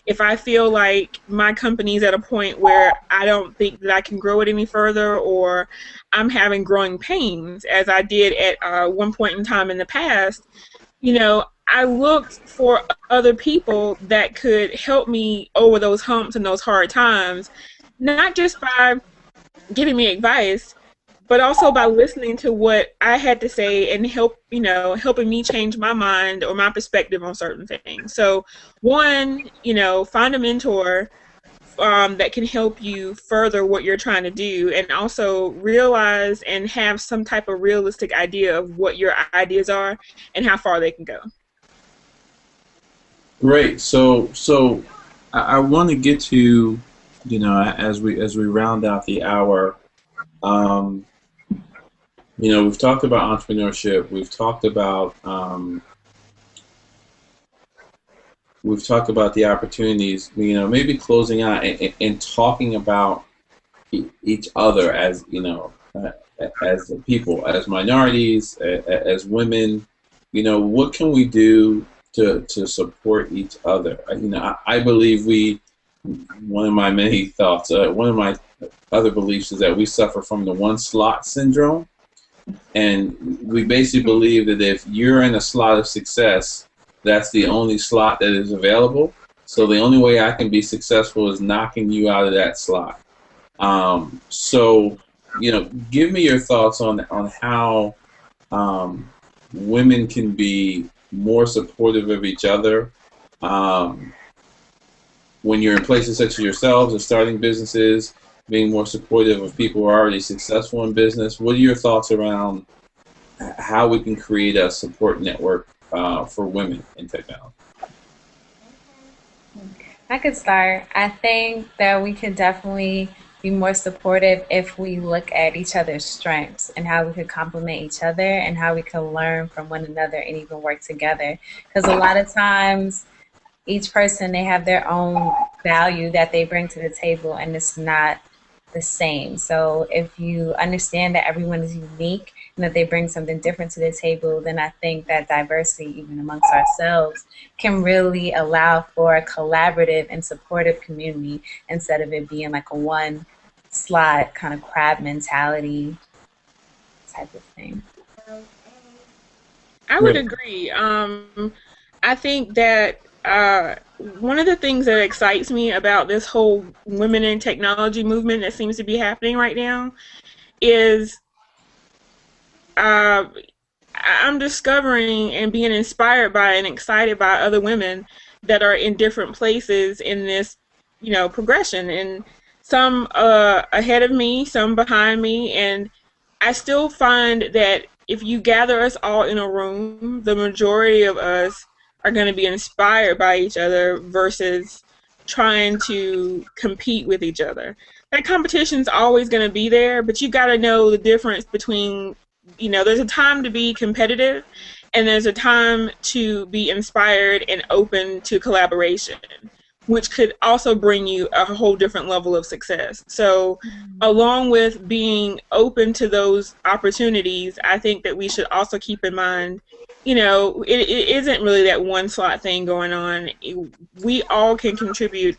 If I feel like my company's at a point where I don't think that I can grow it any further, or I'm having growing pains, as I did at one point in time in the past, you know, I looked for other people that could help me over those humps and those hard times, not just by giving me advice, but also by listening to what I had to say and helping me change my mind or my perspective on certain things. So, one, find a mentor that can help you further what you're trying to do, and also realize and have some type of realistic idea of what your ideas are and how far they can go. Great. So I want to get to, as we round out the hour. We've talked about entrepreneurship. We've talked about the opportunities. Maybe closing out and talking about each other as as people, as minorities, as women. What can we do to support each other? I believe one of my many thoughts, one of my other beliefs is that we suffer from the one slot syndrome. And we basically believe that if you're in a slot of success, that's the only slot that is available. So the only way I can be successful is knocking you out of that slot. Give me your thoughts on how women can be more supportive of each other when you're in places such as yourselves or starting businesses, being more supportive of people who are already successful in business. What are your thoughts around how we can create a support network for women in technology? I could start. I think that we can definitely be more supportive if we look at each other's strengths and how we could complement each other and how we can learn from one another and even work together. Because a lot of times, each person, they have their own value that they bring to the table, and it's not the same. So if you understand that everyone is unique and that they bring something different to the table, then I think that diversity, even amongst ourselves, can really allow for a collaborative and supportive community instead of it being like a one slot kind of crab mentality type of thing. I would agree. I think that one of the things that excites me about this whole women in technology movement that seems to be happening right now is I'm discovering and being inspired by and excited by other women that are in different places in this, progression, and some ahead of me, some behind me, and I still find that if you gather us all in a room, the majority of us are going to be inspired by each other versus trying to compete with each other. That competition's always going to be there, but you got to know the difference between, there's a time to be competitive and there's a time to be inspired and open to collaboration, which could also bring you a whole different level of success. So along with being open to those opportunities, I think that we should also keep in mind, it isn't really that one slot thing going on. We all can contribute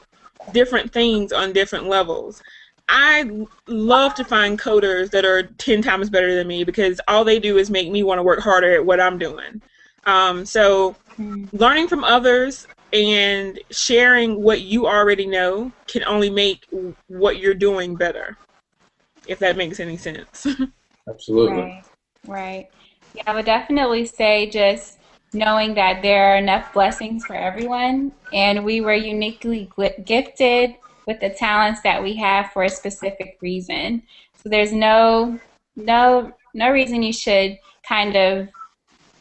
different things on different levels. I love to find coders that are 10 times better than me because all they do is make me want to work harder at what I'm doing. So learning from others and sharing what you already know can only make what you're doing better, if that makes any sense. Absolutely. Right. Yeah, I would definitely say just knowing that there are enough blessings for everyone, and we were uniquely gifted with the talents that we have for a specific reason. So there's no reason you should kind of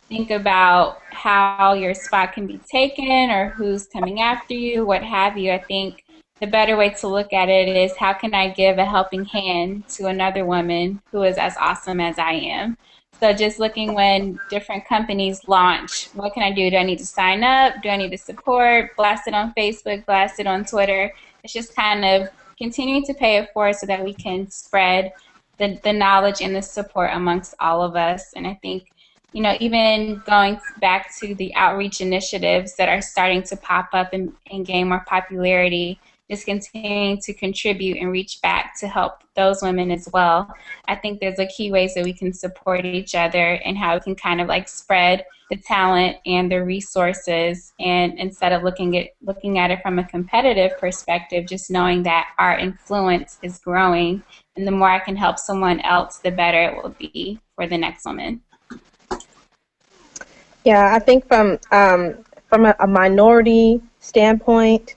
think about how your spot can be taken or who's coming after you, what have you. I think the better way to look at it is, how can I give a helping hand to another woman who is as awesome as I am? So just looking when different companies launch, what can I do? Do I need to sign up? Do I need to support? Blast it on Facebook, blast it on Twitter. It's just kind of continuing to pay it forward so that we can spread the knowledge and the support amongst all of us. And I think, even going back to the outreach initiatives that are starting to pop up and gain more popularity, just continuing to contribute and reach back to help those women as well. I think there's a key ways that we can support each other and how we can kind of like spread the talent and the resources, and instead of looking at it from a competitive perspective, just knowing that our influence is growing, and the more I can help someone else, the better it will be for the next woman. Yeah, I think from a minority standpoint,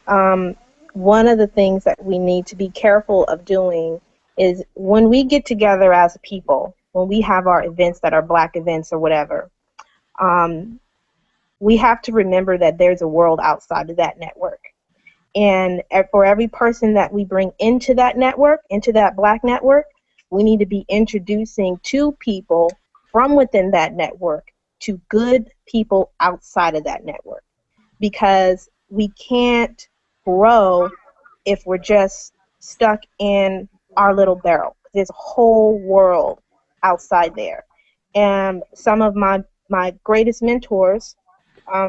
one of the things that we need to be careful of doing is, when we get together as a people, when we have our events that are Black events or whatever, we have to remember that there's a world outside of that network. And for every person that we bring into that network, into that Black network, we need to be introducing to people from within that network to good people outside of that network. Because we can't grow if we're just stuck in our little barrel. There's a whole world outside there. And some of my greatest mentors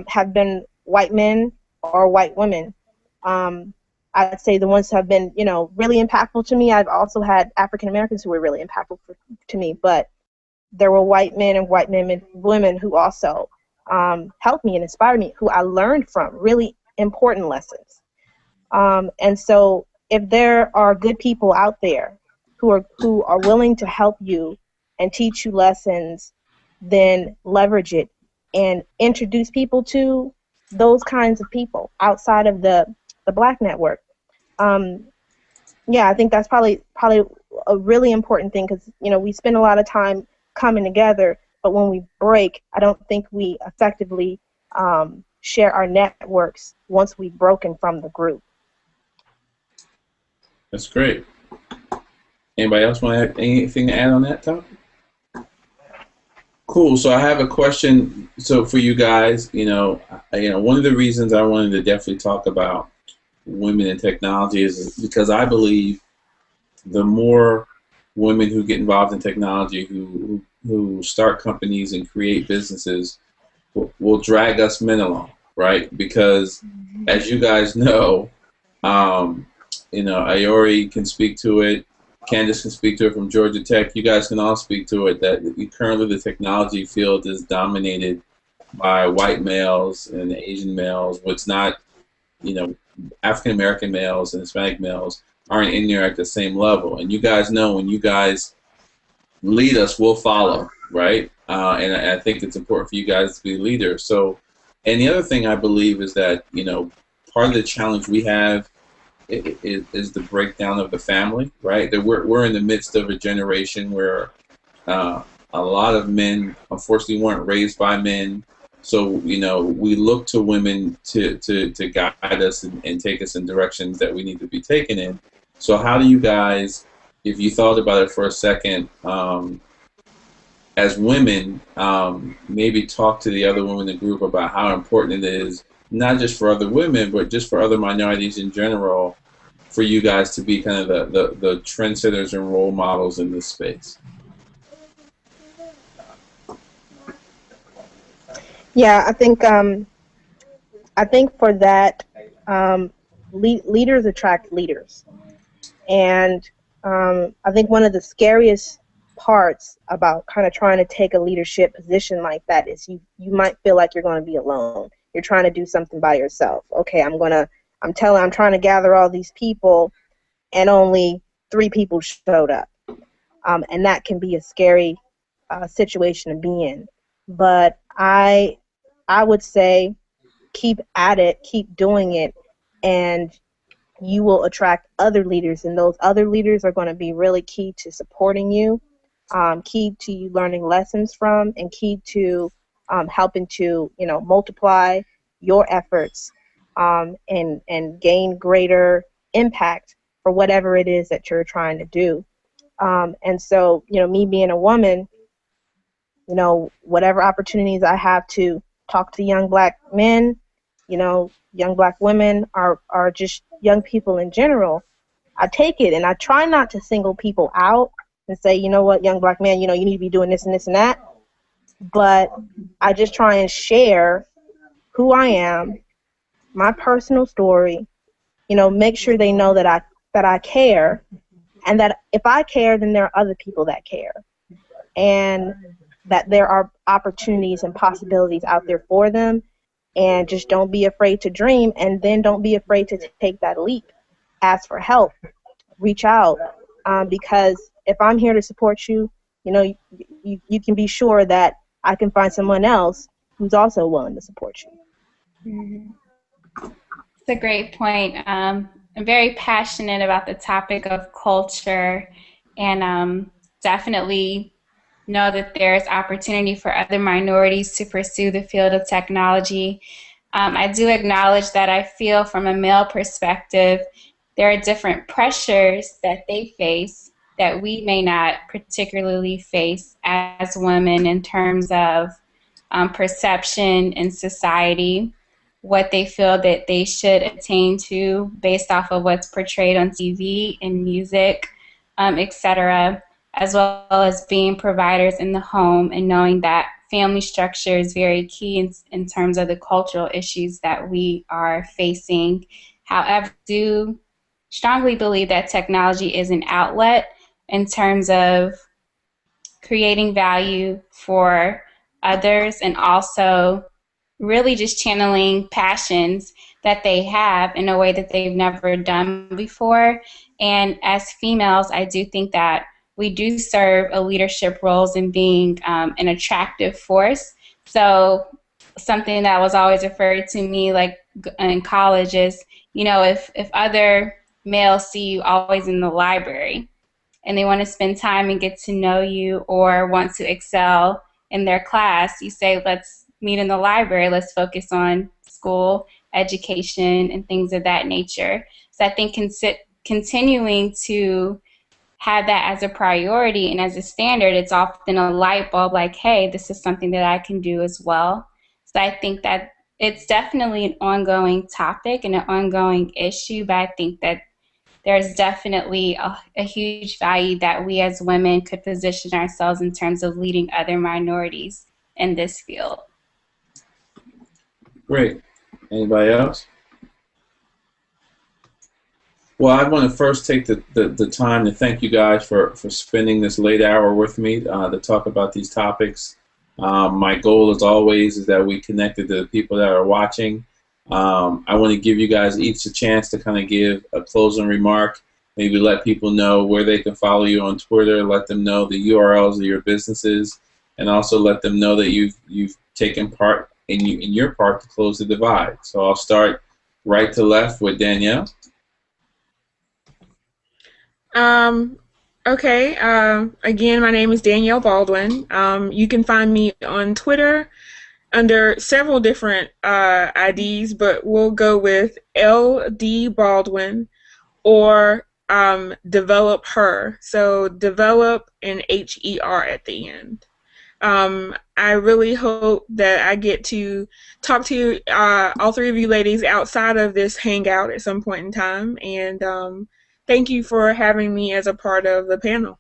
have been white men or white women. I'd say the ones who have been, really impactful to me. I've also had African Americans who were really impactful to me, but there were white men and white women who also helped me and inspired me, who I learned from really important lessons. And so if there are good people out there who are willing to help you and teach you lessons, then leverage it and introduce people to those kinds of people outside of the Black network. Yeah, I think that's probably a really important thing, because we spend a lot of time coming together, but when we break, I don't think we effectively share our networks once we've broken from the group. That's great. Anybody else want to have anything to add on that topic? Cool. So I have a question. So for you guys, one of the reasons I wanted to definitely talk about women in technology is because I believe the more women who get involved in technology, who start companies and create businesses, will drag us men along, right? Because as you guys know, Ayori can speak to it. Candace can speak to it from Georgia Tech. You guys can all speak to it, that currently the technology field is dominated by white males and Asian males. What's not, African American males and Hispanic males aren't in there at the same level. And you guys know, when you guys lead us, we'll follow, right? And I think it's important for you guys to be leaders. So, and the other thing I believe is that, part of the challenge we have is the breakdown of the family, right? That we're in the midst of a generation where a lot of men, unfortunately, weren't raised by men. So, we look to women to guide us and take us in directions that we need to be taken in. So how do you guys, if you thought about it for a second, as women, maybe talk to the other women in the group about how important it is, not just for other women, but just for other minorities in general, for you guys to be kind of the trendsetters and role models in this space? Yeah, I think for that, leaders attract leaders, and I think one of the scariest parts about kind of trying to take a leadership position like that is you might feel like you're going to be alone. You're trying to do something by yourself. Okay, I'm trying to gather all these people, and only 3 people showed up, and that can be a scary situation to be in. But I I would say keep at it, keep doing it, and you will attract other leaders, and those other leaders are going to be really key to supporting you, key to you learning lessons from, and key to helping to, you know, multiply your efforts, and gain greater impact for whatever it is that you're trying to do. And so, you know, me being a woman, you know, whatever opportunities I have to talk to young black men, you know, young black women are just young people in general, I take it, and I try not to single people out and say, you know what, young black man, you know, you need to be doing this and this and that. But I just try and share who I am, my personal story, you know, make sure they know that I care, and that if I care, then there are other people that care, and that there are opportunities and possibilities out there for them. And just don't be afraid to dream, and then don't be afraid to take that leap. Ask for help, reach out, because if I'm here to support you, you know, you can be sure that I can find someone else who's also willing to support you. Mm-hmm. It's a great point. I'm very passionate about the topic of culture, and definitely know that there's opportunity for other minorities to pursue the field of technology. I do acknowledge that I feel from a male perspective, there are different pressures that they face that we may not particularly face as women in terms of perception in society, what they feel that they should attain to based off of what's portrayed on TV and music, etc., as well as being providers in the home and knowing that family structure is very key in terms of the cultural issues that we are facing. However, I do strongly believe that technology is an outlet in terms of creating value for others, and also really just channeling passions that they have in a way that they've never done before. And as females, I do think that we do serve a leadership roles in being an attractive force. So something that was always referred to me like in college is, you know, if other males see you always in the library and they want to spend time and get to know you or want to excel in their class, you say, let's meet in the library, let's focus on school, education, and things of that nature. So I think continuing to have that as a priority and as a standard, it's often a light bulb like, hey, this is something that I can do as well. So I think that it's definitely an ongoing topic and an ongoing issue, but I think that there's definitely a huge value that we as women could position ourselves in terms of leading other minorities in this field. Great. Anybody else? Well, I want to first take the time to thank you guys for spending this late hour with me to talk about these topics. My goal, as always, is that we connected to the people that are watching. I want to give you guys each a chance to kind of give a closing remark, maybe let people know where they can follow you on Twitter, let them know the URLs of your businesses, and also let them know that you've taken part in your part to close the divide. So I'll start right to left with Danielle. Okay. Again, my name is Danielle Baldwin. You can find me on Twitter under several different IDs, but we'll go with LD Baldwin or Develop Her. So develop and HER at the end. I really hope that I get to talk to all three of you ladies outside of this hangout at some point in time, and thank you for having me as a part of the panel.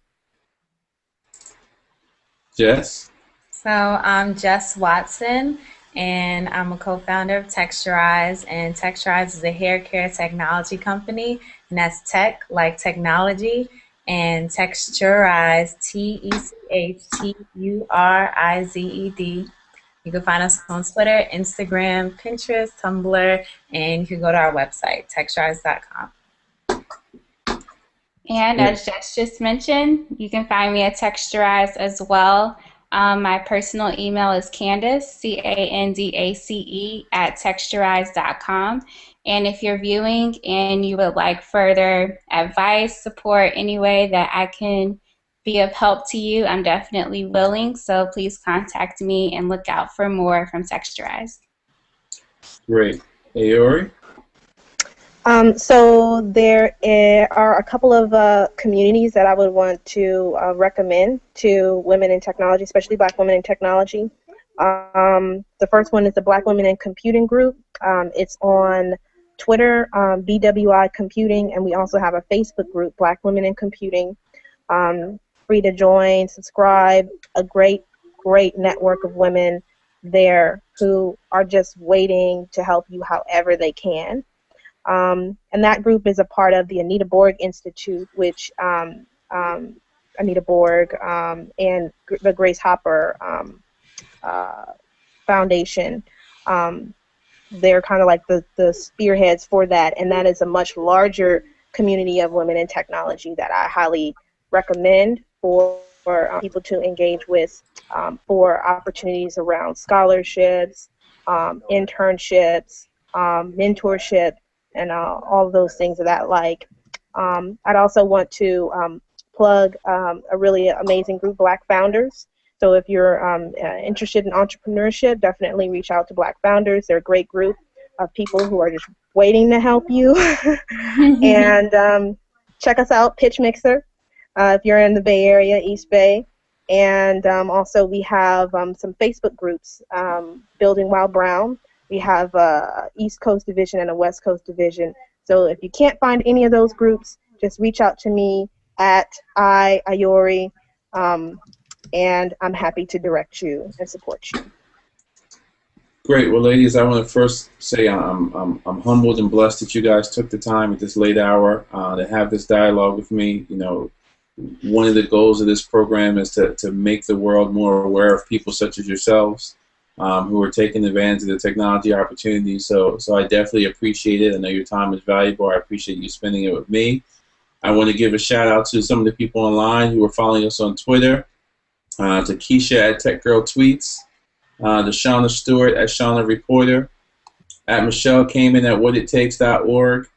Jess? So I'm Jess Watson, and I'm a co-founder of Texturize, and Texturize is a hair care technology company, and that's tech like technology, and Texturize, TECHTURIZED. You can find us on Twitter, Instagram, Pinterest, Tumblr, and you can go to our website, texturize.com. And as Jess just mentioned, you can find me at Texturize as well. My personal email is Candace, Candace, at texturize.com. And if you're viewing and you would like further advice, support, any way that I can be of help to you, I'm definitely willing. So please contact me and look out for more from Texturize. Great. Aori? So there are a couple of communities that I would want to recommend to women in technology, especially Black women in technology. The first one is the Black Women in Computing group. It's on Twitter, BWI Computing, and we also have a Facebook group, Black Women in Computing. Free to join, subscribe, a great network of women there who are just waiting to help you however they can. And that group is a part of the Anita Borg Institute, which Anita Borg and the Grace Hopper Foundation, they're kind of like the spearheads for that, and that is a much larger community of women in technology that I highly recommend for people to engage with for opportunities around scholarships, internships, mentorship, and all of those things of that like. I'd also want to plug a really amazing group, Black Founders. So if you're interested in entrepreneurship, definitely reach out to Black Founders. They're a great group of people who are just waiting to help you. And check us out, Pitch Mixer, if you're in the Bay Area, East Bay. And also we have some Facebook groups, Building While Brown. We have a East Coast division and a West Coast division. So if you can't find any of those groups, just reach out to me at Ayori, and I'm happy to direct you and support you. Great. Well, ladies, I want to first say I'm humbled and blessed that you guys took the time at this late hour to have this dialogue with me. You know, one of the goals of this program is to make the world more aware of people such as yourselves who are taking advantage of the technology opportunities. So I definitely appreciate it. I know your time is valuable. I appreciate you spending it with me. I want to give a shout out to some of the people online who are following us on Twitter. To Keisha at Tech Girl Tweets, to Shauna Stewart at Shauna Reporter, at Michelle Kamen at whatittakes.org,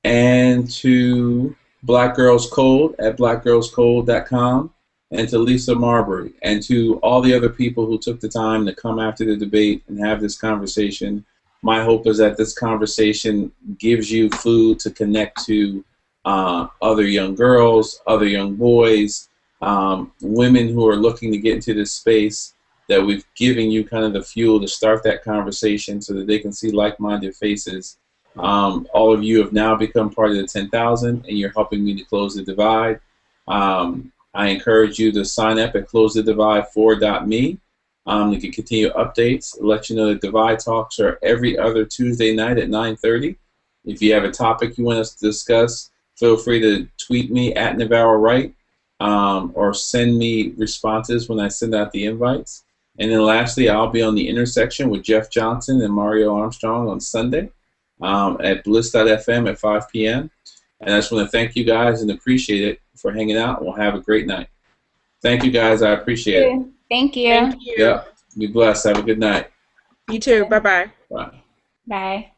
and to Black Girls Code at blackgirlscode.com, and to Lisa Marbury, and to all the other people who took the time to come after the debate and have this conversation. My hope is that this conversation gives you food to connect to other young girls, other young boys, women who are looking to get into this space, that we've given you kind of the fuel to start that conversation so that they can see like-minded faces. All of you have now become part of the 10,000, and you're helping me to close the divide. I encourage you to sign up at closethedivide4.me to get continue updates. Let you know that Divide Talks are every other Tuesday night at 9:30. If you have a topic you want us to discuss, feel free to tweet me at Navarrow Wright. Or send me responses when I send out the invites. And then lastly, I'll be on the intersection with Jeff Johnson and Mario Armstrong on Sunday at bliss.fm at 5 p.m. And I just want to thank you guys and appreciate it for hanging out. We'll have a great night. Thank you guys. I appreciate it. Thank you. Thank you. Yep. Be blessed. Have a good night. You too. Bye-bye. Bye. Bye.